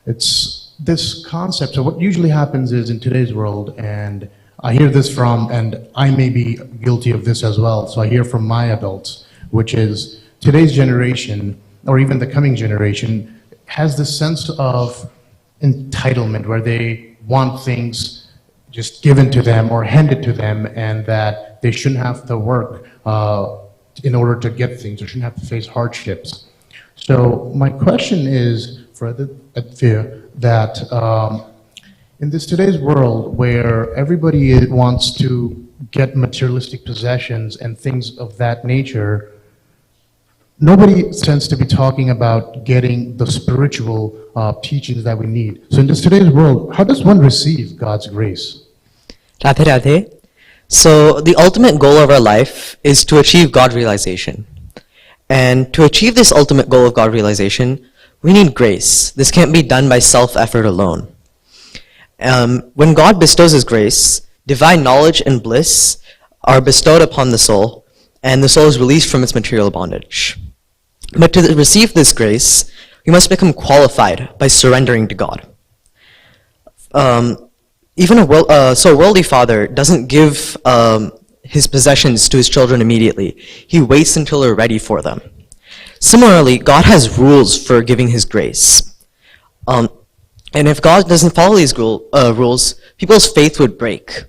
it's this concept. So what usually happens is in today's world, and I hear this from, and I may be guilty of this as well, so I hear from my adults, which is today's generation, or even the coming generation, has this sense of entitlement where they want things just given to them or handed to them, and that they shouldn't have to work in order to get things, or shouldn't have to face hardships. So my question is for Advir, that in this today's world where everybody wants to get materialistic possessions and things of that nature, nobody tends to be talking about getting the spiritual teachings that we need. So in this today's world, how does one receive God's grace? Radhe Radhe. So the ultimate goal of our life is to achieve God realization. And to achieve this ultimate goal of God realization, we need grace. This can't be done by self-effort alone. When God bestows His grace, divine knowledge and bliss are bestowed upon the soul, and the soul is released from its material bondage. But to receive this grace, we must become qualified by surrendering to God. Even a worldly father doesn't give his possessions to his children immediately. He waits until they're ready for them. Similarly, God has rules for giving His grace. And if God doesn't follow these rules, people's faith would break.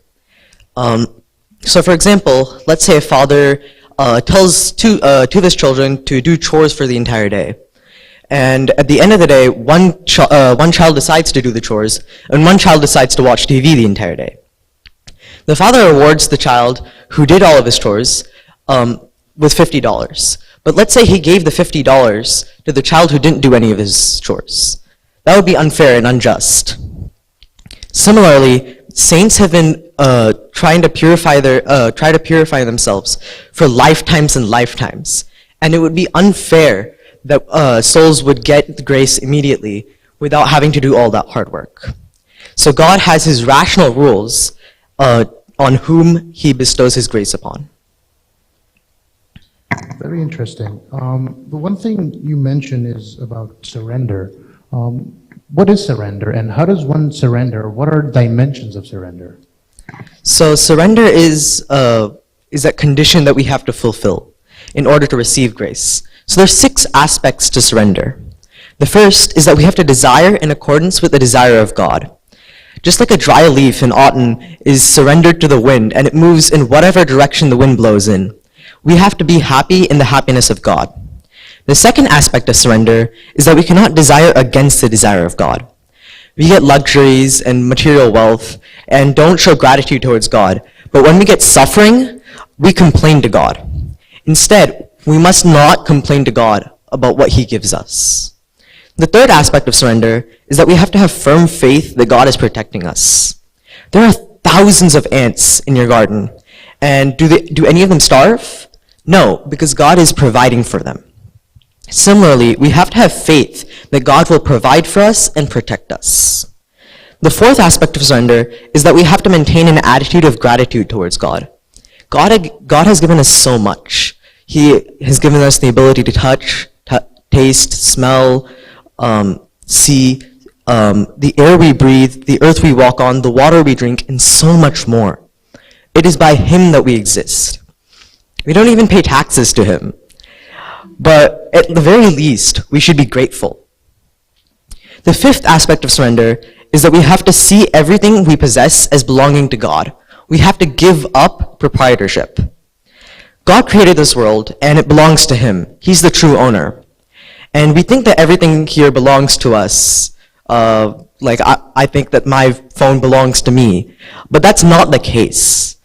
So for example, let's say a father tells two of his children to do chores for the entire day. And at the end of the day, one child decides to do the chores, and one child decides to watch TV the entire day. The father rewards the child who did all of his chores with $50. But let's say he gave the $50 to the child who didn't do any of his chores. That would be unfair and unjust. Similarly, saints have been trying to purify themselves for lifetimes and lifetimes, and it would be unfair that souls would get the grace immediately without having to do all that hard work. So God has His rational rules on whom He bestows His grace upon. Very interesting. The one thing you mentioned is about surrender. What is surrender, and how does one surrender? What are dimensions of surrender? So surrender is that condition that we have to fulfill in order to receive grace. So there's 6 aspects to surrender. The first is that we have to desire in accordance with the desire of God. Just like a dry leaf in autumn is surrendered to the wind and it moves in whatever direction the wind blows in, we have to be happy in the happiness of God. The second aspect of surrender is that we cannot desire against the desire of God. We get luxuries and material wealth and don't show gratitude towards God, but when we get suffering, we complain to God. Instead, we must not complain to God about what He gives us. The third aspect of surrender is that we have to have firm faith that God is protecting us. There are thousands of ants in your garden, and do any of them starve? No, because God is providing for them. Similarly, we have to have faith that God will provide for us and protect us. The fourth aspect of surrender is that we have to maintain an attitude of gratitude towards God. God has given us so much. He has given us the ability to touch, taste, smell, see, the air we breathe, the earth we walk on, the water we drink, and so much more. It is by Him that we exist. We don't even pay taxes to Him. But at the very least, we should be grateful. The fifth aspect of surrender is that we have to see everything we possess as belonging to God. We have to give up proprietorship. God created this world, and it belongs to Him. He's the true owner. And we think that everything here belongs to us. I think that my phone belongs to me. But that's not the case.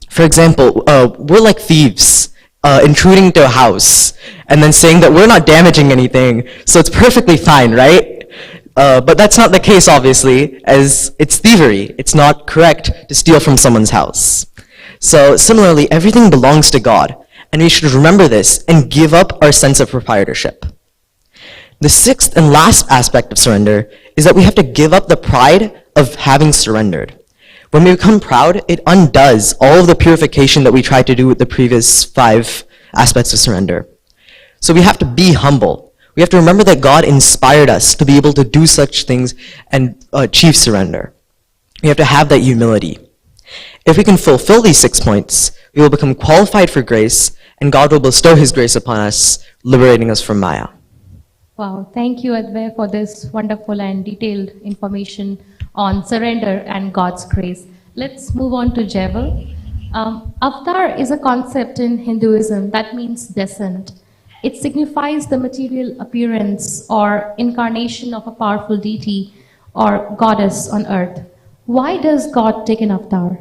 For example, we're like thieves intruding into a house and then saying that we're not damaging anything, so it's perfectly fine, right? But that's not the case, obviously, as it's thievery. It's not correct to steal from someone's house. So similarly, everything belongs to God, and we should remember this and give up our sense of proprietorship. The sixth and last aspect of surrender is that we have to give up the pride of having surrendered. When we become proud, it undoes all of the purification that we tried to do with the previous 5 aspects of surrender. So we have to be humble. We have to remember that God inspired us to be able to do such things and achieve surrender. We have to have that humility. If we can fulfill these 6 points, we will become qualified for grace and God will bestow His grace upon us, liberating us from Maya. Wow, thank you, Advay, for this wonderful and detailed information on surrender and God's grace. Let's move on to Javel. Avatar is a concept in Hinduism that means descent. It signifies the material appearance or incarnation of a powerful deity or goddess on earth. Why does God take an avatar?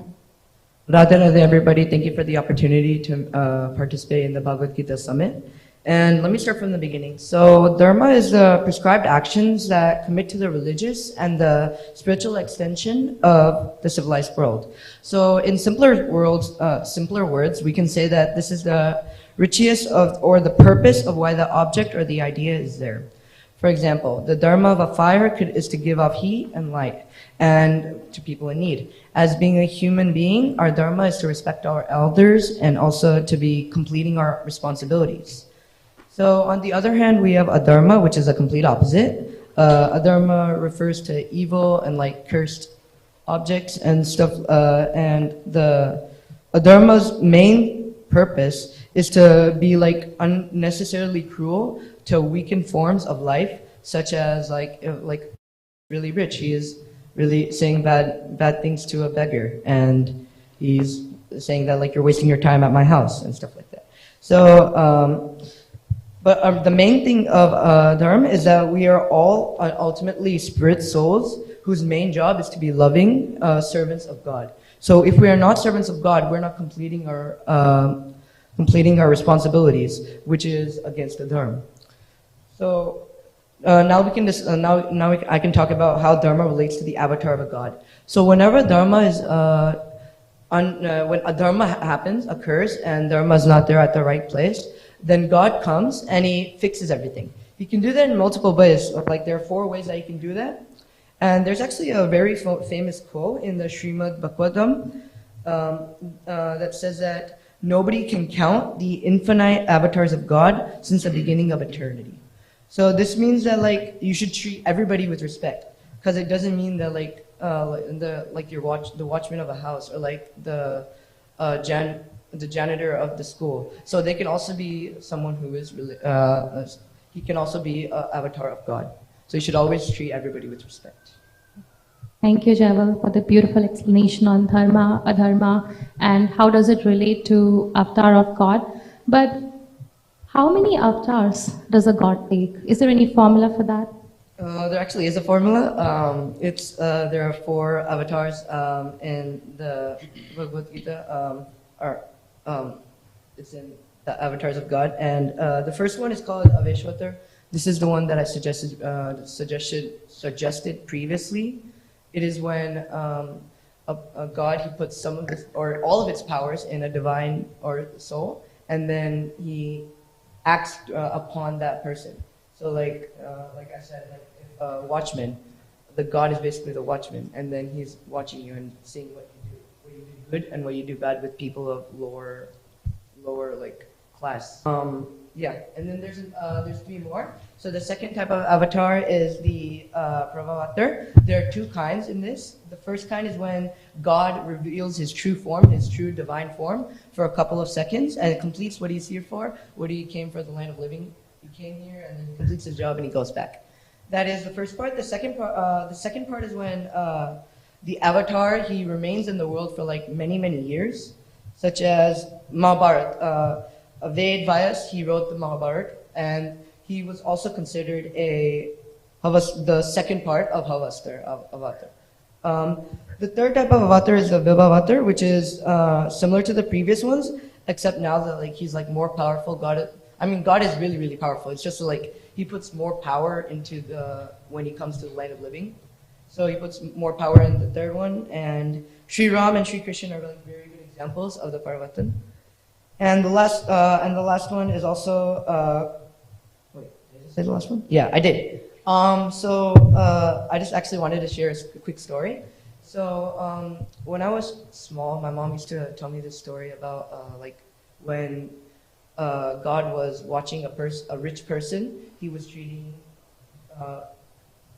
Radha Radha everybody, thank you for the opportunity to participate in the Bhagavad Gita Summit. And let me start from the beginning. So Dharma is the prescribed actions that commit to the religious and the spiritual extension of the civilized world. So in simpler words, we can say that this is the richest of, or the purpose of why the object or the idea is there. For example, the dharma of a fire is to give off heat and light and to people in need. As being a human being, our dharma is to respect our elders and also to be completing our responsibilities. So on the other hand, we have adharma, which is a complete opposite. Adharma refers to evil and like cursed objects and stuff. And the adharma's main purpose is to be like unnecessarily cruel to weakened forms of life, such as like really rich. He is really saying bad things to a beggar, and he's saying that like you're wasting your time at my house and stuff like that. So. But the main thing of Dharma is that we are all ultimately spirit souls whose main job is to be loving servants of God. So if we are not servants of God, we're not completing our responsibilities, which is against the Dharma. So now we can I can talk about how Dharma relates to the avatar of a God. So whenever Dharma is when adharma occurs, and Dharma is not there at the right place, then God comes and He fixes everything. He can do that in multiple ways. Like there are 4 ways that He can do that. And there's actually a very famous quote in the Srimad Bhagavatam that says that nobody can count the infinite avatars of God since the beginning of eternity. So this means that like you should treat everybody with respect, because it doesn't mean that like the watchman of a house or like the janitor of the school. So they can also be someone who is really, he can also be an avatar of God. So you should always treat everybody with respect. Thank you, Javel, for the beautiful explanation on dharma, adharma, and how does it relate to avatar of God. But how many avatars does a God take? Is there any formula for that? There actually is a formula. There are 4 avatars in the Bhagavad Gita. It's in the avatars of God, and the first one is called Aveshwatar. This is the one that I suggested previously. It is when a God, he puts some of his or all of its powers in a divine or soul, and then he acts upon that person. So like I said, like if a watchman, the God is basically the watchman, and then he's watching you and seeing what you do good and what you do bad with people of lower like class. Yeah, and then there's 3 more. So the second type of avatar is the Pravrajika. There are 2 kinds in this. The first kind is when God reveals His true form, His true divine form, for a couple of seconds, and it completes what He's here for. What He came for, the land of living. He came here, and then He completes His job, and He goes back. That is the first part. The second part is when the avatar, he remains in the world for like many years, such as Mahabharata. Ved Vyas, he wrote the Mahabharata, and he was also considered the second part of avatar. The third type of avatar is the Vibhavatar, which is similar to the previous ones, except now that like he's like more powerful. God is really powerful. It's just like he puts more power into when he comes to the land of living. So he puts more power in the third one, and Sri Ram and Sri Krishna are like very good examples of the Parvatan. And the last one is also wait, did I say the last one? Yeah, I did. I just actually wanted to share a quick story. So when I was small, my mom used to tell me this story about like when God was watching a rich person. He was treating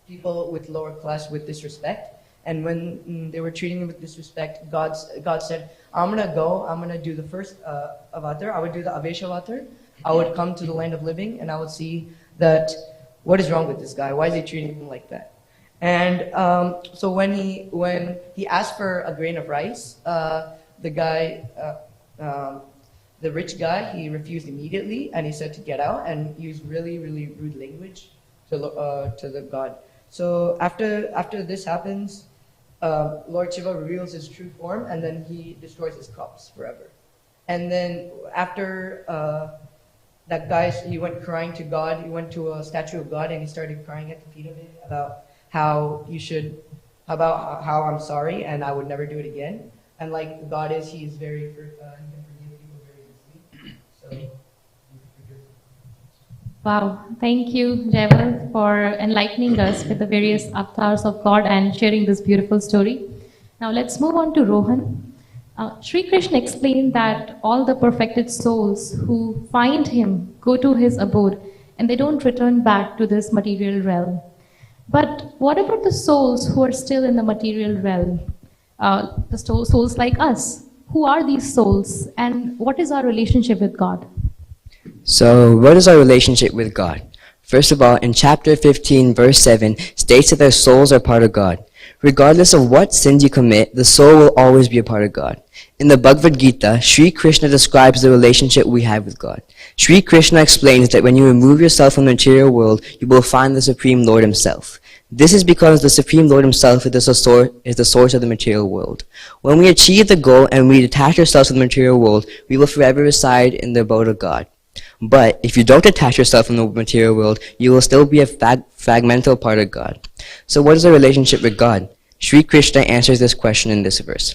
people with lower class with disrespect, And when they were treating him with disrespect, God said, I'm going to do the first avatar. I would do the Avesha avatar. I would come to the land of living, and I would see that, what is wrong with this guy? Why is he treating him like that? And so when he asked for a grain of rice, the guy, the rich guy, he refused immediately, and he said to get out, and used really, really rude language to the god. So after this happens, Lord Shiva reveals his true form, and then he destroys his crops forever. And then after that guy, he went crying to God. He went to a statue of God, and he started crying at the feet of it about how I'm sorry, and I would never do it again. And like God is, he is very, he can forgive people very easily. So. Wow, thank you, Jaival, for enlightening us with the various avatars of God and sharing this beautiful story. Now let's move on to Rohan. Sri Krishna explained that all the perfected souls who find him go to his abode and they don't return back to this material realm. But what about the souls who are still in the material realm? The souls like us. Who are these souls and what is our relationship with God? So, what is our relationship with God? First of all, in chapter 15, verse 7, states that their souls are part of God. Regardless of what sins you commit, the soul will always be a part of God. In the Bhagavad Gita, Sri Krishna describes the relationship we have with God. Sri Krishna explains that when you remove yourself from the material world, you will find the Supreme Lord Himself. This is because the Supreme Lord Himself is the source of the material world. When we achieve the goal and we detach ourselves from the material world, we will forever reside in the abode of God. But if you don't detach yourself from the material world, you will still be a fragmental part of God. So what is our relationship with God? Sri Krishna answers this question in this verse.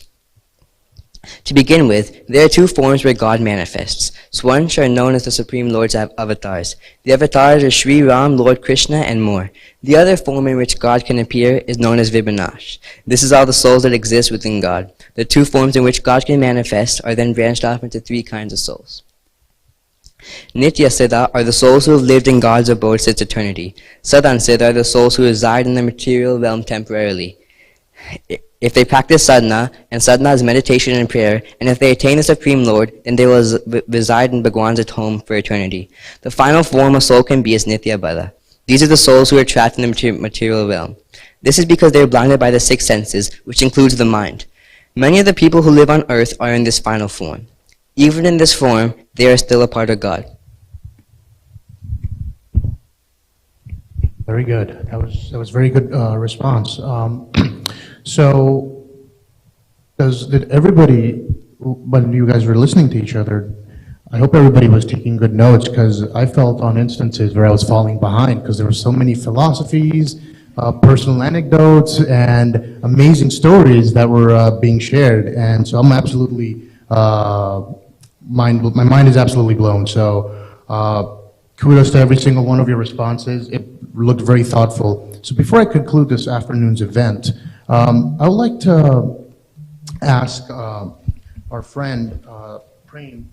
To begin with, there are two forms where God manifests. One are known as the Supreme Lord's avatars. The avatars are Sri Ram, Lord Krishna, and more. The other form in which God can appear is known as Vibhanash. This is all the souls that exist within God. The two forms in which God can manifest are then branched off into three kinds of souls. Nitya Siddha are the souls who have lived in God's abode since eternity. Sadhan Siddha are the souls who reside in the material realm temporarily. If they practice sadhana, and sadhana is meditation and prayer, and if they attain the Supreme Lord, then they will reside in Bhagwan's home for eternity. The final form a soul can be is Nitya Bala. These are the souls who are trapped in the material realm. This is because they are blinded by the six senses, which includes the mind. Many of the people who live on earth are in this final form. Even in this form, they are still a part of God. Very good. That was very good response. So, did everybody, when you guys were listening to each other, I hope everybody was taking good notes, because I felt on instances where I was falling behind because there were so many philosophies, personal anecdotes, and amazing stories that were being shared. And so I'm absolutely, my mind is absolutely blown. So kudos to every single one of your responses. It looked very thoughtful. So before I conclude this afternoon's event, I would like to ask our friend Prem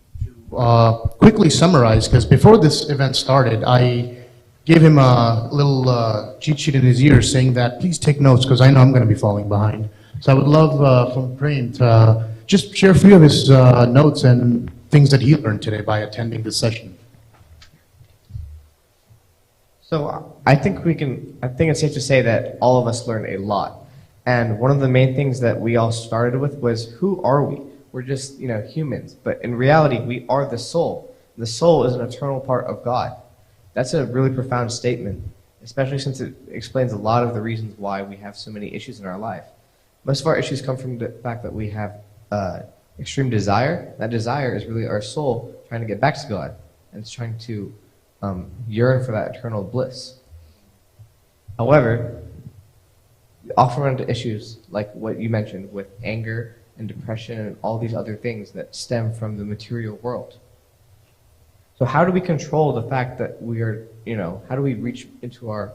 to quickly summarize, because before this event started, I gave him a little cheat sheet in his ear saying that please take notes, because I know I'm going to be falling behind. So I would love from Prem to just share a few of his notes and things that he learned today by attending this session. So I think it's safe to say that all of us learned a lot. And one of the main things that we all started with was, who are we? We're just, humans. But in reality, we are the soul. The soul is an eternal part of God. That's a really profound statement, especially since it explains a lot of the reasons why we have so many issues in our life. Most of our issues come from the fact that we have extreme desire. That desire is really our soul trying to get back to God, and it's trying to yearn for that eternal bliss. However, we often run into issues like what you mentioned with anger and depression and all these other things that stem from the material world. So how do we control the fact that we are, how do we reach into our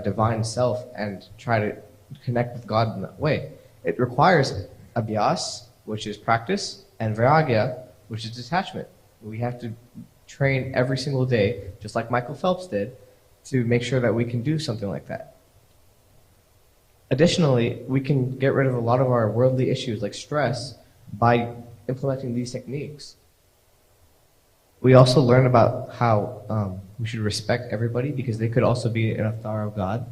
divine self and try to connect with God in that way? It requires abhyas, which is practice, and vairagya, which is detachment. We have to train every single day, just like Michael Phelps did, to make sure that we can do something like that. Additionally, we can get rid of a lot of our worldly issues like stress by implementing these techniques. We also learn about how we should respect everybody because they could also be an avatar of God,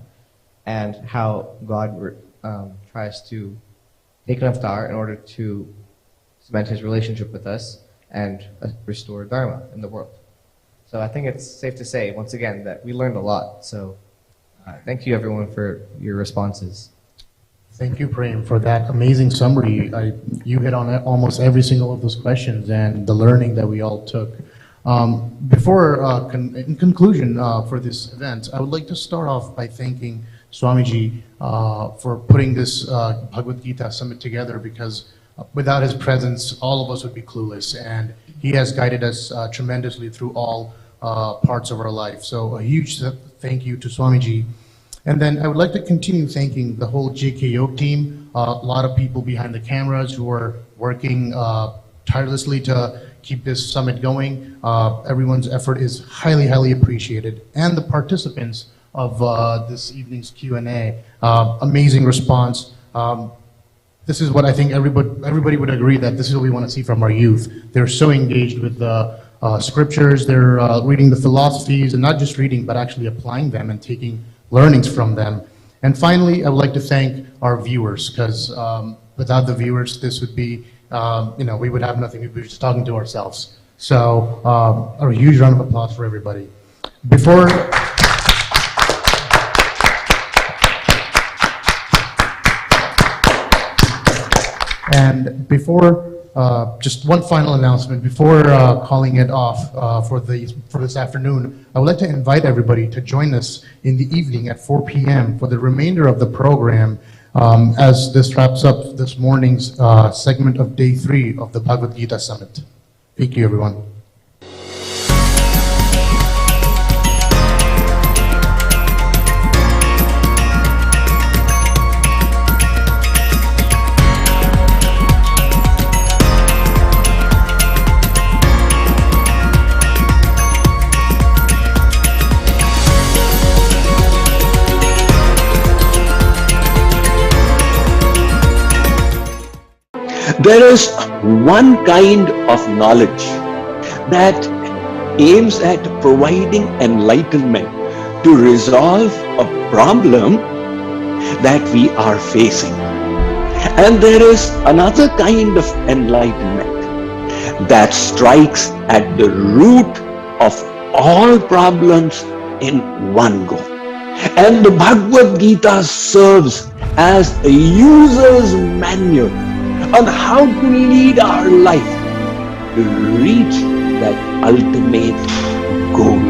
and how God tries to take an avatar in order to cement his relationship with us and restore Dharma in the world. So I think it's safe to say, once again, that we learned a lot. So thank you, everyone, for your responses. Thank you, Prem, for that amazing summary. You hit on almost every single of those questions and the learning that we all took. In conclusion for this event, I would like to start off by thanking Swamiji for putting this Bhagavad Gita summit together, because without his presence, all of us would be clueless, and he has guided us tremendously through all parts of our life. So a huge thank you to Swamiji. And then I would like to continue thanking the whole JKYog team, a lot of people behind the cameras who are working tirelessly to keep this summit going. Everyone's effort is highly, highly appreciated. And the participants of this evening's Q&A, amazing response. This is what I think everybody would agree that this is what we want to see from our youth. They're so engaged with the scriptures, they're reading the philosophies, and not just reading, but actually applying them and taking learnings from them. And finally, I would like to thank our viewers, because without the viewers, this would be, we would have nothing. We'd be just talking to ourselves. So a huge round of applause for everybody. Before just one final announcement before calling it off for this afternoon, I would like to invite everybody to join us in the evening at 4 p.m. for the remainder of the program, as this wraps up this morning's segment of Day 3 of the Bhagavad Gita Summit. Thank you, everyone. There is one kind of knowledge that aims at providing enlightenment to resolve a problem that we are facing. And there is another kind of enlightenment that strikes at the root of all problems in one go. And the Bhagavad Gita serves as a user's manual on how to lead our life to reach that ultimate goal.